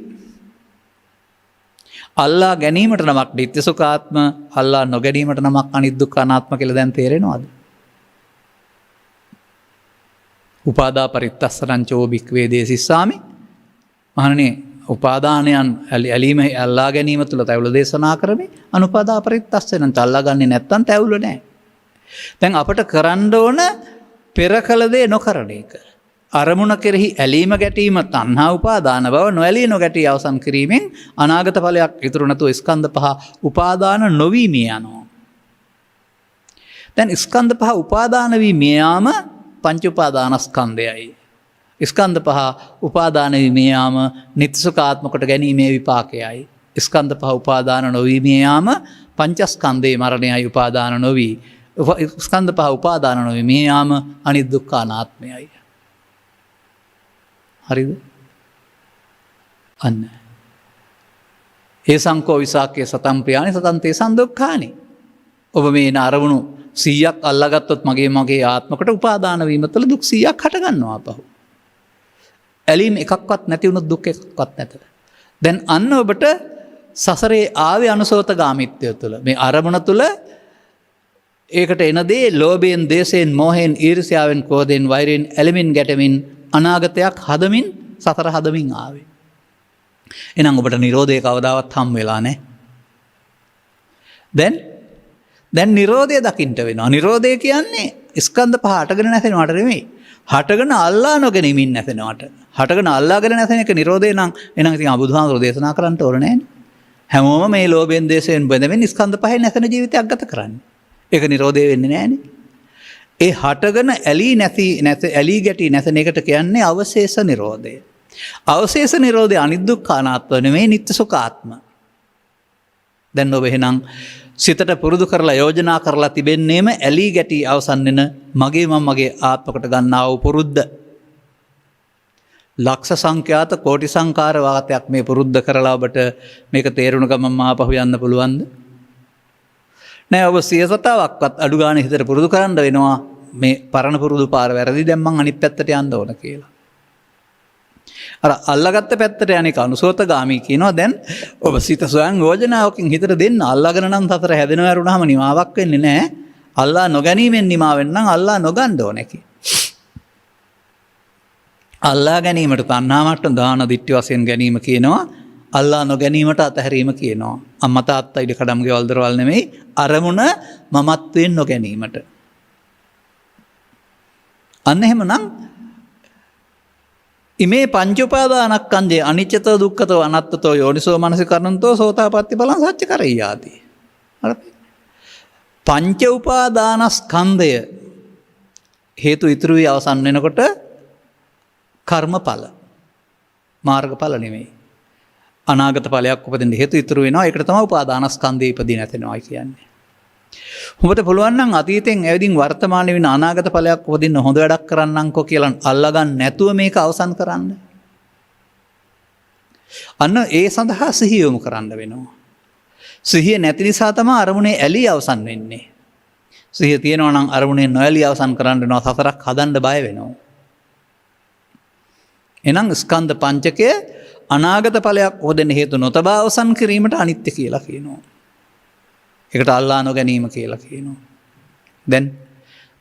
අල්ලා ගැනීමට නමක් නිත්‍ය සුඛාත්ම, අල්ලා නොගැනීමට නමක් අනිත්‍ය දුක්ඛානාත්ම කියලා දැන් තේරෙනවද? උපාදා පරිත්තස්සරං චෝ භික්ඛවේ දේසිස්සාමි. මහණෙනි උපාදානයන් ඇලීම අල්ලා ගැනීම තුළ තැවුල දේශනා කරමි. අනුපාදා පරිත්තස්සෙන් අල්ලා ගන්නේ නැත්තම් තැවුල නැහැ. දැන් අපට කරන්න ඕන පෙර කළ දේ නොකරන එක. අරමුණ කෙරෙහි ඇලීම ගැටීම තණ්හා උපාදාන බව නොඇලී නොගැටී අවසන් කිරීමෙන් අනාගත ඵලයක් ඉතුරු නැතුව ස්කන්ධ පහ උපාදාන නොවි මිය යනවා. දැන් ස්කන්ධ පහ උපාදාන වී මිය යාම පංච උපාදානස්කන්ධයයි. ස්කන්ධ පහ උපාදාන වී මිය යාම නිත්‍ය සුඛාත්ම කොට ගැනීමේ විපාකයයි. ස්කන්ධ පහ උපාදාන නොවි මිය යාම පංචස්කන්ධේ මරණයයි උපාදාන නොවි. ස්කන්ධ පහ උපාදාන නොවි මිය යාම අනිත්‍ය දුක්ඛානාත්මයයි. හරිද? අන්න. ඒ සංකෝ විසාකේ සතම් ප්‍රියානි සතම් තේසං දුක්ඛානි. ඔබ මේ අරමුණු 100ක් අල්ලාගත්තොත් මගේ ආත්මකට උපාදාන වීම තුළ දුක් 100ක් හට ගන්නවා අපහු. ඇලීම එකක්වත් නැති වුණොත් දුක් එකක්වත් නැත. දැන් අන්න ඔබට සසරේ ආවේ අනුසෝතගාමීත්වය තුළ මේ අරමුණ තුළ ඒකට එන දේ ලෝභයෙන්, දේශයෙන්, මෝහයෙන්, ඊර්ෂ්‍යාවෙන්, ක්‍රෝධයෙන්, වෛරයෙන් ඇලෙමින් ගැටෙමින් අනාගතයක් හදමින් සතර හදමින් ආවේ. එහෙනම් ඔබට නිරෝධය කවදාවත් හම් වෙලා නැහැ. දැන් නිරෝධය දකින්නට වෙනවා. නිරෝධය කියන්නේ ස්කන්ධ පහ හටගෙන නැසෙනවට නෙමෙයි. හටගෙන අල්ලා නොගැනීමින් නැසෙනවට. හටගෙන අල්ලාගෙන නැසෙන එක නිරෝධය නම් එහෙනම් ඉතින් අබුදුහාමුදුරෝ දේශනා කරන්න ඕන නෑනේ. හැමෝම මේ ලෝභයෙන් දේශයෙන් බැඳෙමින් ස්කන්ධ පහෙන් නැසෙන ජීවිතයක් ගත කරන්නේ. ඒක නිරෝධය වෙන්නේ නෑනේ. ඒ හටගෙන ඇලී ගැටි නැසෙන එකට කියන්නේ අවශේෂ නිරෝධය. අවශේෂ නිරෝධය අනිදුක්ඛ අනාත්ම නෙමෙයි නිත්‍ය සුඛාත්ම. දැන් ඔබ එහෙනම් සිතට පුරුදු කරලා යෝජනා කරලා තිබෙන්නේම ඇලී ගැටි අවසන් වෙන මගේ ආත්මකට ගන්නා වූ පුරුද්ද. ලක්ෂ සංඛ්‍යාත කෝටි සංඛාර වාතයක් මේ පුරුද්ද කරලා ඔබට මේක තේරුණ ගමන් ආපහු යන්න පුළුවන්ද? නෑ. ඔබ 100%ක්වත් අඩු ගානේ හිතට පුරුදු කරන්න වෙනවා මේ පරණ පුරුදු පාර වැරදි දැන් මං අනිත් පැත්තට යන්න ඕන කියලා. අර අල්ලගත්ත පැත්තට යන්නේ කනුසෝතගාමී කියනවා. දැන් ඔබ සිත සොයන් යෝජනාවකින් හිතට දෙන්න අල්ලාගෙන නම් සතර හැදෙනව වරුණාම නිමාවක් වෙන්නේ නැහැ. අල්ලා නොගැනීමෙන් නිමා වෙන්න නම් අල්ලා නොගන්න ඕනේ කි. අල්ලා ගැනීමට තණ්හා මට්ටම් දාන දිට්ඨි වශයෙන් ගැනීම කියනවා. අල්ලා නොගැනීමට අතහැරීම කියනවා. අම්මා තාත්තා ඉඩ කඩම් ගෙවල් දරවල් නෙමෙයි අරමුණ මමත්වයෙන් නොගැනීමට. අන්න එහෙමනම් ඉමේ පංච උපාදානස්කන්ධේ අනිච්චතෝ දුක්ඛතෝ අනාත්තතෝ යෝනිසෝ මනසිකරණතෝ සෝතාපට්ටි බලං සච්ච කරෙය්‍යාති. පංච උපාදානස්කන්ධය හේතු ඉතුරු වී අවසන් වෙනකොට කර්මඵල මාර්ගඵල නෙමෙයි. අනාගත ඵලයක් උපදින්න හේතු ඉතුරු වෙනවා. ඒකට තමයි උපාදානස්කන්ධය ඉපදී නැතෙනවා කියන්නේ. ඔබට පුළුවන් නම් අතීතෙන් ඇවිදින් වර්තමානයේ වෙන අනාගත ඵලයක් උපදින්න හොඳ වැඩක් කරන්නම්කෝ කියලා අල්ලගන්න නැතුව මේක අවසන් කරන්න. අන්න ඒ සඳහා සිහිය යොමු කරන්න වෙනවා. සිහිය නැති නිසා තමයි අරමුණේ ඇලී අවසන් වෙන්නේ. සිහිය තියෙනවා නම් අරමුණේ නොඇලී අවසන් කරන්න වෙනවා. සතරක් හදන්න බය වෙනවා. එහෙනම් ස්කන්ධ පංචකය අනාගත ඵලයක් උපදින්න හේතු නොතබා අවසන් කිරීමට අනිත්‍ය කියලා කියනවා. ඒකට අල්ලා නොගැනීම කියලා කියනවා. දැන්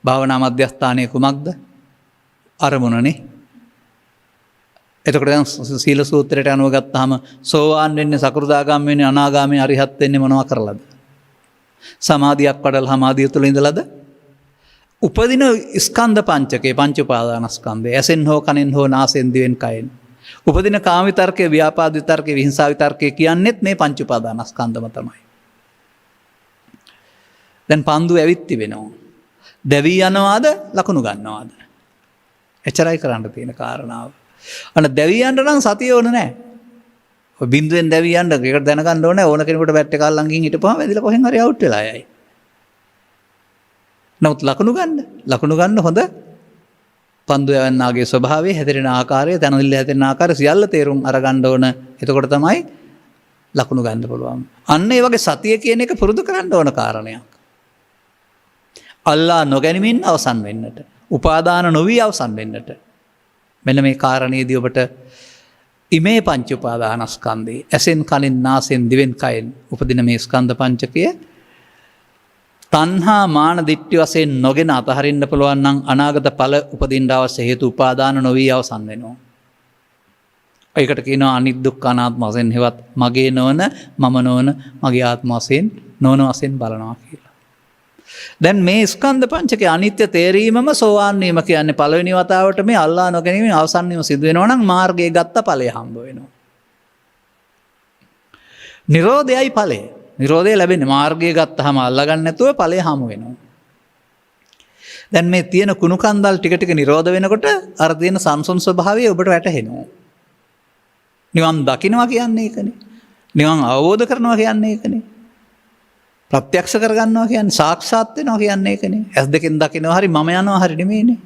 භාවනා මධ්‍යස්ථානයේ කුමක්ද? අරමුණනේ. එතකොට දැන් සීල සූත්‍රයට අනුව ගත්තාම සෝවාන් වෙන්නේ සකෘදාගාම වෙන්නේ අනාගාමී අරිහත් වෙන්නේ මොනවා කරලාද? සමාධියක් වඩලා සමාධිය තුළ ඉඳලාද? උපදින ස්කන්ධ පංචකේ පංච උපාදානස්කන්ධය ඇසෙන් හෝ කනෙන් හෝ නාසයෙන් දිවෙන් කයෙන් උපදින කාම විතර්කයේ ව්‍යාපාද විතර්කයේ විහිංසා විතර්කයේ කියන්නේත් මේ පංච උපාදානස්කන්ධම තමයි. දැන් පන්දු ඇවිත් තිබෙනවා. දැවී යනවාද ලකුණු ගන්නවාද? එච්චරයි කරන්න තියෙන කාරණාව. අන්න දැවී යන්න නම් සතිය ඕන නැහැ. ඔය බින්දුවෙන් දැවී යන්න ඒකට දැනගන්න ඕනේ ඕන කෙනෙකුට බැට් එක අල්ලන් ගිහින් හිටපුවාම වැදිලා කොහෙන් හරි අවුට් වෙලා යයි. නමුත් ලකුණු ගන්න හොඳ පන්දු යවන්නාගේ ස්වභාවය හැදෙන ආකාරය තනදිල්ල හැදෙන ආකාරය සියල්ල තේරුම් අරගන්න ඕන. එතකොට තමයි ලකුණු ගන්න පුළුවන්. අන්න ඒ වගේ සතිය කියන එක පුරුදු කරන්න ඕන කාරණයක්. අල්ලා නොගැනීමින් අවසන් වෙන්නට. උපාදාන නොවී අවසන් වෙන්නට. මෙන්න මේ කාරණේදී ඔබට ඉමේ පංච උපාදානස්කන්ධේ ඇසෙන් කනින් නාසයෙන් දිවෙන් කයෙන් උපදින මේ ස්කන්ධ පංචකය තණ්හා මාන දිට්ඨි වශයෙන් නොගෙන අතහරින්න පුළුවන් නම් අනාගත ඵල උපදින්න අවශ්‍ය හේතු උපාදාන නොවී අවසන් වෙනවා. ඒකට කියනවා අනිදුක්ඛ අනාත්ම වශයෙන් හෙවත් මගේ නොවන මම නොවන මගේ ආත්ම වශයෙන් නොවන වශයෙන් බලනවා කියලා. දැන් මේ ස්කන්ධ පංචකේ අනිත්‍ය තේරීමම සෝවාන් වීම කියන්නේ පළවෙනි වතාවට මේ අල්ලා නොගැනීම අවසන් වීම සිදු වෙනවා නම් මාර්ගයේ ගත්ත ඵලය හම්බ වෙනවා. නිරෝධයයි ඵලය. නිරෝධය ලැබෙන්නේ මාර්ගයේ ගත්තාම අල්ලා ගන්න නැතුව ඵලය හමු වෙනවා. දැන් මේ තියෙන කුණු කන්දල් ටික ටික නිරෝධ වෙනකොට අර තියෙන සංසොන් ස්වභාවය ඔබට වැටහෙනවා. නිවන් දකින්නවා කියන්නේ ඒකනේ. නිවන් අවබෝධ කරනවා කියන්නේ ඒකනේ. ප්‍රත්‍යක්ෂ කරගන්නවා කියන්නේ සාක්ෂාත් වෙනවා කියන්නේ ඒකනේ. ඇස් දෙකෙන් දකින්නවා හරි මම යනවා හරි නෙමෙයිනේ.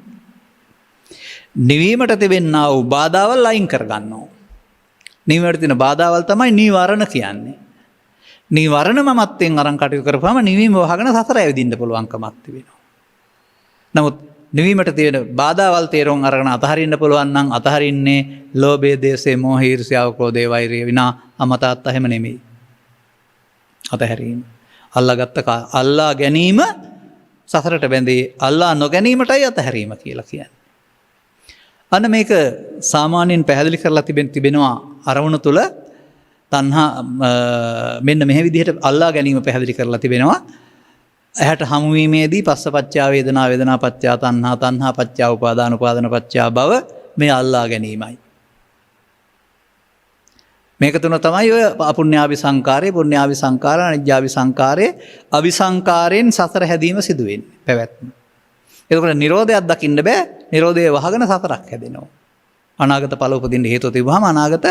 නිවීමට තිබෙනා වූ බාධාවල් අයින් කරගන්නවා. නිවීමට තියෙන බාධාවල් තමයි නීවරණ කියන්නේ. නීවරණ මමත්වෙන් අරන් කටයුතු කරපුවාම නිවීම වහගෙන සතර ඇවිදින්න පුළුවන්කමක් තිබෙනවා. නමුත් නිවීමට තියෙන බාධාවල් තේරුම් අරගෙන අතහරින්න පුළුවන් නම් අතහරින්නේ ලෝභය, දේශය, මෝහය, ඊර්ෂ්‍යාව, ක්‍රෝධය, වෛරය විනා අමතාත් එහෙම නෙමෙයි. අතහැරීම. අල්ලා ගැනීම සසරට බැඳී අල්ලා නොගැනීමටයි අතහැරීම කියලා කියන්නේ. අන්න මේක සාමාන්‍යයෙන් පැහැදිලි කරලා තිබෙනවා අරමුණ තුල තණ්හා මෙන්න මෙහෙ විදිහට අල්ලා ගැනීම පැහැදිලි කරලා තිබෙනවා. ඇහැට හමුවීමේදී පස්සපච්චා වේදනා වේදනා පච්චා තණ්හා තණ්හා පච්චා උපාදාන උපාදාන පච්චා භව මේ අල්ලා ගැනීමයි. මේක තුන තමයි ඔය අපුඤ්ඤාභි සංකාරය පුඤ්ඤාභි සංකාර අනිජ්ජාභි සංකාරය අபிසංකාරයෙන් සතර හැදීම සිදු වෙන්නේ පැවැත්ම. එතකොට නිරෝධයක් දකින්න බෑ. නිරෝධය වහගෙන සතරක් හැදෙනවා. අනාගත ඵල උපදින්න හේතුව තිබුවාම අනාගත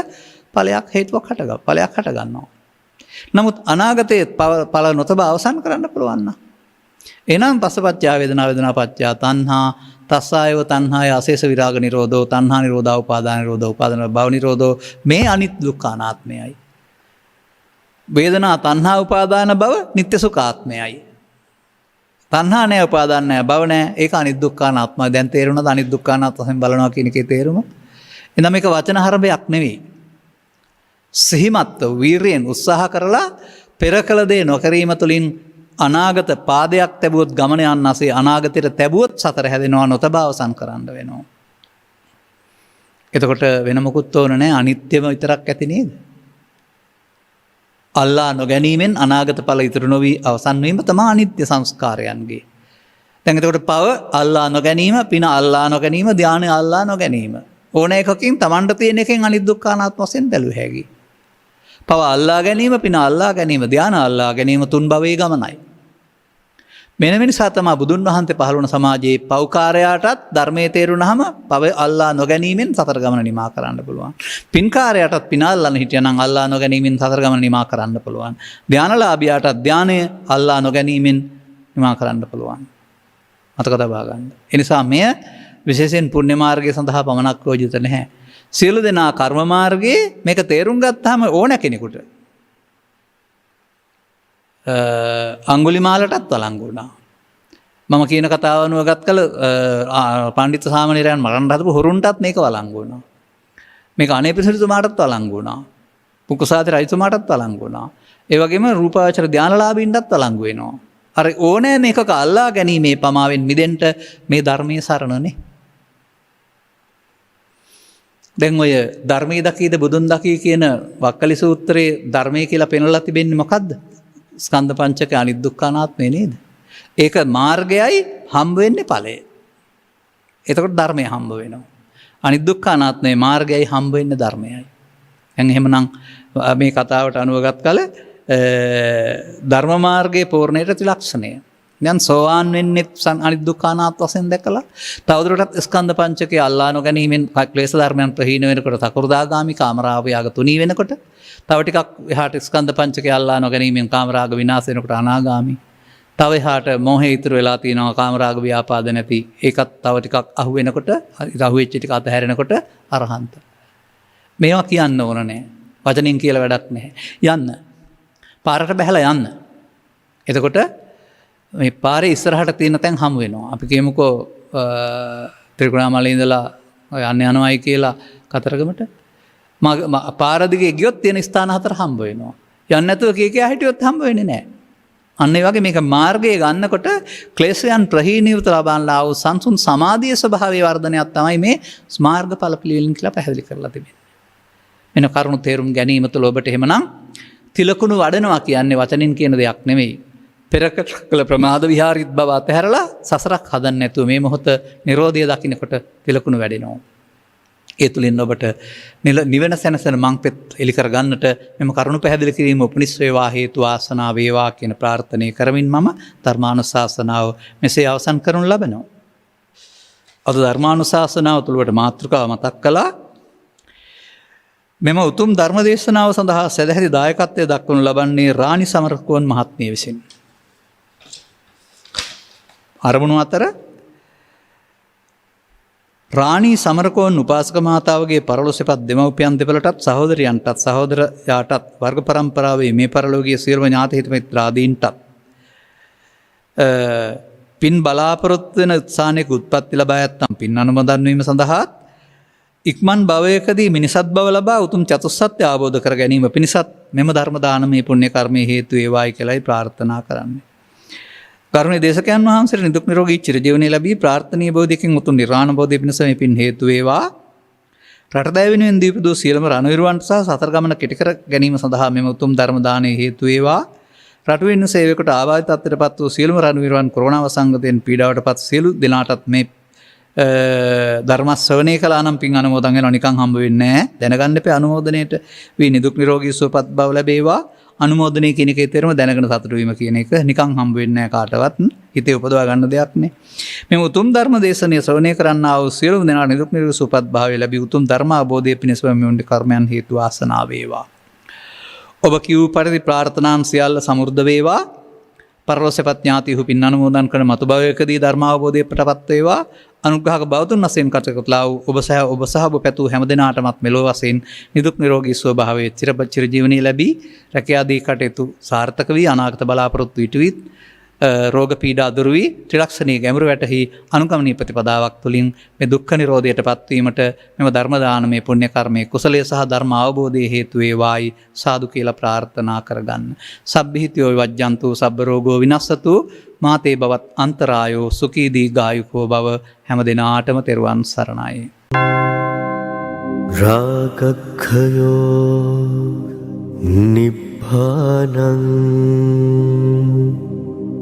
ඵලයක් හේතුවක් ඵලයක් හට ගන්නවා. නමුත් අනාගතයේ ඵල නොතබ අවසන් කරන්න පුළුවන් නම් එනම් පස්සපච්චා වේදනා වේදනා පච්චා තණ්හා තස්සායව තණ්හාය අශේෂ විරාග නිරෝධෝ තණ්හා නිරෝධා උපාදාන නිරෝධෝ උපාදාන භව නිරෝධෝ මේ අනිත් දුක්ඛ අනාත්මයයි. වේදනා තණ්හා උපාදාන භව නිත්‍ය සුඛාත්මයයි. තණ්හා නැහැ උපාදාන නැහැ භව නැහැ ඒක අනිත් දුක්ඛ අනාත්මයි. දැන් තේරුණාද අනිත් දුක්ඛ අනාත්මයෙන් බලනවා කියන එකේ තේරුම? එනම් මේක වචන හරබයක් නෙවෙයි. සිහිමත්ව වීරියෙන් උත්සාහ කරලා පෙර කළ දේ නොකිරීම තුළින් අනාගත පාදයක් තැබුවොත් ගමන යන්න ASCII අනාගතයට තැබුවොත් සතර හැදෙනවා නොතබා අවසන් කරන්න වෙනවා. එතකොට වෙන මොකුත් ඕන නැහැ අනිත්‍යම විතරක් ඇති නේද? අල්ලා නොගැනීමෙන් අනාගත ඵල ඉතුරු නොවි අවසන් වීම තමයි අනිත්‍ය සංස්කාරයන්ගේ. දැන් එතකොට පව අල්ලා නොගැනීම, පින අල්ලා නොගැනීම, ධානය අල්ලා නොගැනීම. ඕන එකකින් Tamanට තියෙන එකෙන් අනිත් දුක්ඛ අනාත්ම වශයෙන් බැලුව හැකියි. පව අල්ලා ගැනීම, පින අල්ලා ගැනීම, ධාන අල්ලා ගැනීම තුන් භවයේ ගමනයි. මෙන්න මේ නිසා තමයි බුදුන් වහන්සේ පහළ වුණ සමාජයේ පව්කාරයාටත් ධර්මයේ තේරුණාම පව අල්ලා නොගැනීමෙන් සතර ගමන නිමා කරන්න පුළුවන්. පින්කාරයාටත් පින අල්ලන්න හිටියනම් අල්ලා නොගැනීමෙන් සතර ගමන නිමා කරන්න පුළුවන්. ධානලාභියාටත් ධානය අල්ලා නොගැනීමෙන් නිමා කරන්න පුළුවන්. මතක තබා ගන්න. ඒ නිසා මෙය විශේෂයෙන් පුණ්‍ය මාර්ගය සඳහා පමණක් ප්‍රයෝජිත නැහැ. සියලු දෙනා කර්ම මාර්ගයේ මේක තේරුම් ගත්තාම ඕන කෙනෙකුට අඟුලිමාලටත් වළංගු වුණා. මම කියන කතාව අනුව ගත් කල පණ්ඩිත සාමණේරයන් මරන්න හදපු හොරුන්ටත් මේක වළංගු වුණා. මේක අනේපිරිසිතුමාටත් වළංගු වුණා. පුකුසාති රජතුමාටත් වළංගු වුණා. ඒ වගේම රූපාවචර ධානලාභීන්ටත් වළංගු වෙනවා. අර ඕනෑම එකක අල්ලා ගැනීමේ පමාවෙන් මිදෙන්න මේ ධර්මයේ සරණනේ. දැන් ඔය ධර්මයේ දකීද බුදුන් දකී කියන වක්කලි සූත්‍රයේ ධර්මයේ කියලා පෙන්වලා තිබෙන්නේ මොකද්ද? ස්කන්ධ පංචක අනිත් දුක්ඛ අනාත්මය නේද? ඒක මාර්ගයයි හම්බ වෙන්නේ ඵලය. එතකොට ධර්මය හම්බ වෙනවා. අනිත් දුක්ඛ අනාත්මයේ මාර්ගයයි හම්බ වෙන්නේ ධර්මයයි. දැන් එහෙමනම් මේ කතාවට අනුවගත් කල ධර්ම මාර්ගයේ පූර්ණයට ත්‍රිලක්ෂණය. දැන් සෝවාන් වෙන්නේ අනිත් දුක්ඛ අනාත්ම වශයෙන් දැකලා තවදුරටත් ස්කන්ධ පංචකය අල්ලා නොගැනීමෙන් ක්ලේශ ධර්මයන් ප්‍රහීන වෙනකොට සකෘදාගාමි කාමරාග තුනී වෙනකොට තව ටිකක් එහාට ස්කන්ධ පංචකය අල්ලා නොගැනීමෙන් කාමරාග විනාශ වෙනකොට අනාගාමි. තව එහාට මොහේ ඉතුරු වෙලා තියෙනවා කාමරාග ව්‍යාපාද නැති. ඒකත් තව ටිකක් අහු වෙනකොට අහු වෙච්ච ටික අතහැරෙනකොට අරහන්ත. මේවා කියන්න ඕන නෑ. වචනින් කියලා වැඩක් නැහැ. යන්න. පාරට බැහැලා යන්න. එතකොට මේ පාරේ ඉස්සරහට තියෙන තැන් හමු වෙනවා. අපි කියමුකෝ ත්‍රිකුණාමලේ ඉඳලා යන්න යනවායි කියලා කතරගමට පාර දිගේ ගියොත් තියෙන ස්ථාන හතර හම්බ වෙනවා. යන්න නැතුව කී හිටියොත් හම්බ වෙන්නේ නැහැ. අන්න ඒ වගේ මේක මාර්ගයේ ගන්නකොට ක්ලේශයන් ප්‍රහීනීව ලබන්නා වූ සංසුන් සමාධියේ ස්වභාවයේ වර්ධනයක් තමයි මේ මාර්ගඵල පිළිවෙලින් කියලා පැහැදිලි කරලා තිබෙන්නේ. මෙන්න කරුණු තේරුම් ගැනීම තුළ ඔබට එහෙමනම් තිලකුණු වඩනවා කියන්නේ වචනින් කියන දෙයක් නෙමෙයි. පෙර කළ ප්‍රමාද විහාරිත් බව අතහැරලා සසරක් හදන්න නැතුව මේ මොහොත නිරෝධය දකින්නකොට තිලකුණු වැඩෙනවා. ඒ තුලින් ඔබට නිවන සැනසෙන මංපෙත් එලි කර ගන්නට මෙම කරුණු පැහැදිලි කිරීම උපනිස් වේවා හේතු ආසනා වේවා කියන ප්‍රාර්ථනාව කරමින් මම ධර්මානුශාසනාව මෙසේ අවසන් කරනු ලබනවා. අද ධර්මානුශාසනාව තුළට මාතෘකාව මතක් කළා. මෙම උතුම් ධර්ම දේශනාව සඳහා සදැහැති දායකත්වය දක්වනු ලබන්නේ රාණි සමරකෝන් මහත්මිය විසින්. අරමුණු අතර රාණී සමරකෝන් උපාසක මාතාවගේ පරලොස්සපත් දෙමව්පියන් දෙපළටත් සහෝදරයන්ටත් සහෝදරයාටත් වර්ග පරම්පරාවේ මේ පරලෝකීය සියලුම ඥාති හිත මිත්‍රාදීන්ටත් පින් බලාපොරොත්තු වෙන උත්සාහයක උත්පත්ති ලබා ඇත්තම් පින් අනුමෝදන් වීම සඳහා ඉක්මන් භවයකදී මිනිසත් බව ලබා උතුම් චතුස්සත්‍ය අවබෝධ කර ගැනීම පිණිසත් මෙම ධර්ම දානමේ පුණ්‍ය කර්මයේ හේතු වේවායි කියලායි ප්‍රාර්ථනා කරන්නේ. කරුණේ දේශකයන් වහන්සේට නිදුක් නිරෝගී චිරජීවනයේ ලැබී ප්‍රාර්ථනීය බෝධියකින් උතුම් නිර්වාණ බෝධිය පිණිස මේ පින් හේතු වේවා. රට දැවෙනුවෙන් දීපදූ සියලුම රණවිරුවන්ට සහ සතර ගමන කෙටි කර ගැනීම සඳහා මෙම උතුම් ධර්ම දානය හේතු වේවා. රට වෙන්න සේවකට ආබාධ තත්ත්වයටපත් වූ සියලුම රණවිරුවන් කොරෝනා වසංගතයෙන් පීඩාවටපත් සියලු දෙනාටත් මේ ධර්ම ශ්‍රවණය කළා නම් පින් අනුමෝදන් වෙනවා නිකන් හම්බ වෙන්නේ නැහැ. දැනගන්න එපේ අනුමෝදනයේට වී නිදුක් නිරෝගී සුවපත් බව ලැබේවා. අනුමෝදනය කියන එකේ තේරුම දැනගෙන සතුටු වීම කියන එක නිකන් හම්බ වෙන්නේ නැහැ කාටවත්. හිතේ උපදවා ගන්න දෙයක් නේ. මේ උතුම් ධර්ම දේශනය ශ්‍රවණය කරන්නා වූ සියලුම දෙනා නිදුක් නිරෝගී සුවපත් භාවය ලැබී උතුම් ධර්ම අවබෝධය පිණිස මෙවුන්ගේ කර්මයන් හේතු වාසනා වේවා. ඔබ කිව් පරිදි ප්‍රාර්ථනාන් සියල්ල සමෘද්ධ වේවා. පරලෝසෙපත් ඥාතිහු පින් අනුමෝදන් කරන මතු භවයකදී ධර්ම අවබෝධයටපත් වේවා. අනුග්‍රහක බෞද්ධන් වශයෙන් කටයුතුලා වූ ඔබ සහ ඔබ පැතු හැම දිනාටමත් මෙලොව වශයෙන් නිදුක් නිරෝගී සුව භාවයේ චිර ජීවනයේ ලැබී රැකියාදී කටයුතු සාර්ථක වී අනාගත බලාපොරොත්තු ඉටුවී රෝග පීඩා දුරු වී ත්‍රිලක්ෂණීය ගැඹුරු වැටහි අනුගමනීය ප්‍රතිපදාවක් තුළින් මේ දුක්ඛ නිරෝධයටපත් වීමට මෙම ධර්ම දානමය පුණ්‍ය කර්මයේ කුසලයේ සහ ධර්ම අවබෝධයේ හේතු වේවායි සාදු කියලා ප්‍රාර්ථනා කරගන්න. සබ්බිහිතයෝ වජ්ජන්තු සබ්බ රෝගෝ විනස්සතු මාතේ බවත් අන්තරායෝ සුඛී දීඝායුකෝ භව හැම දිනාටම තෙරුවන් සරණයි. රාගක්ඛයෝ නිබ්බානං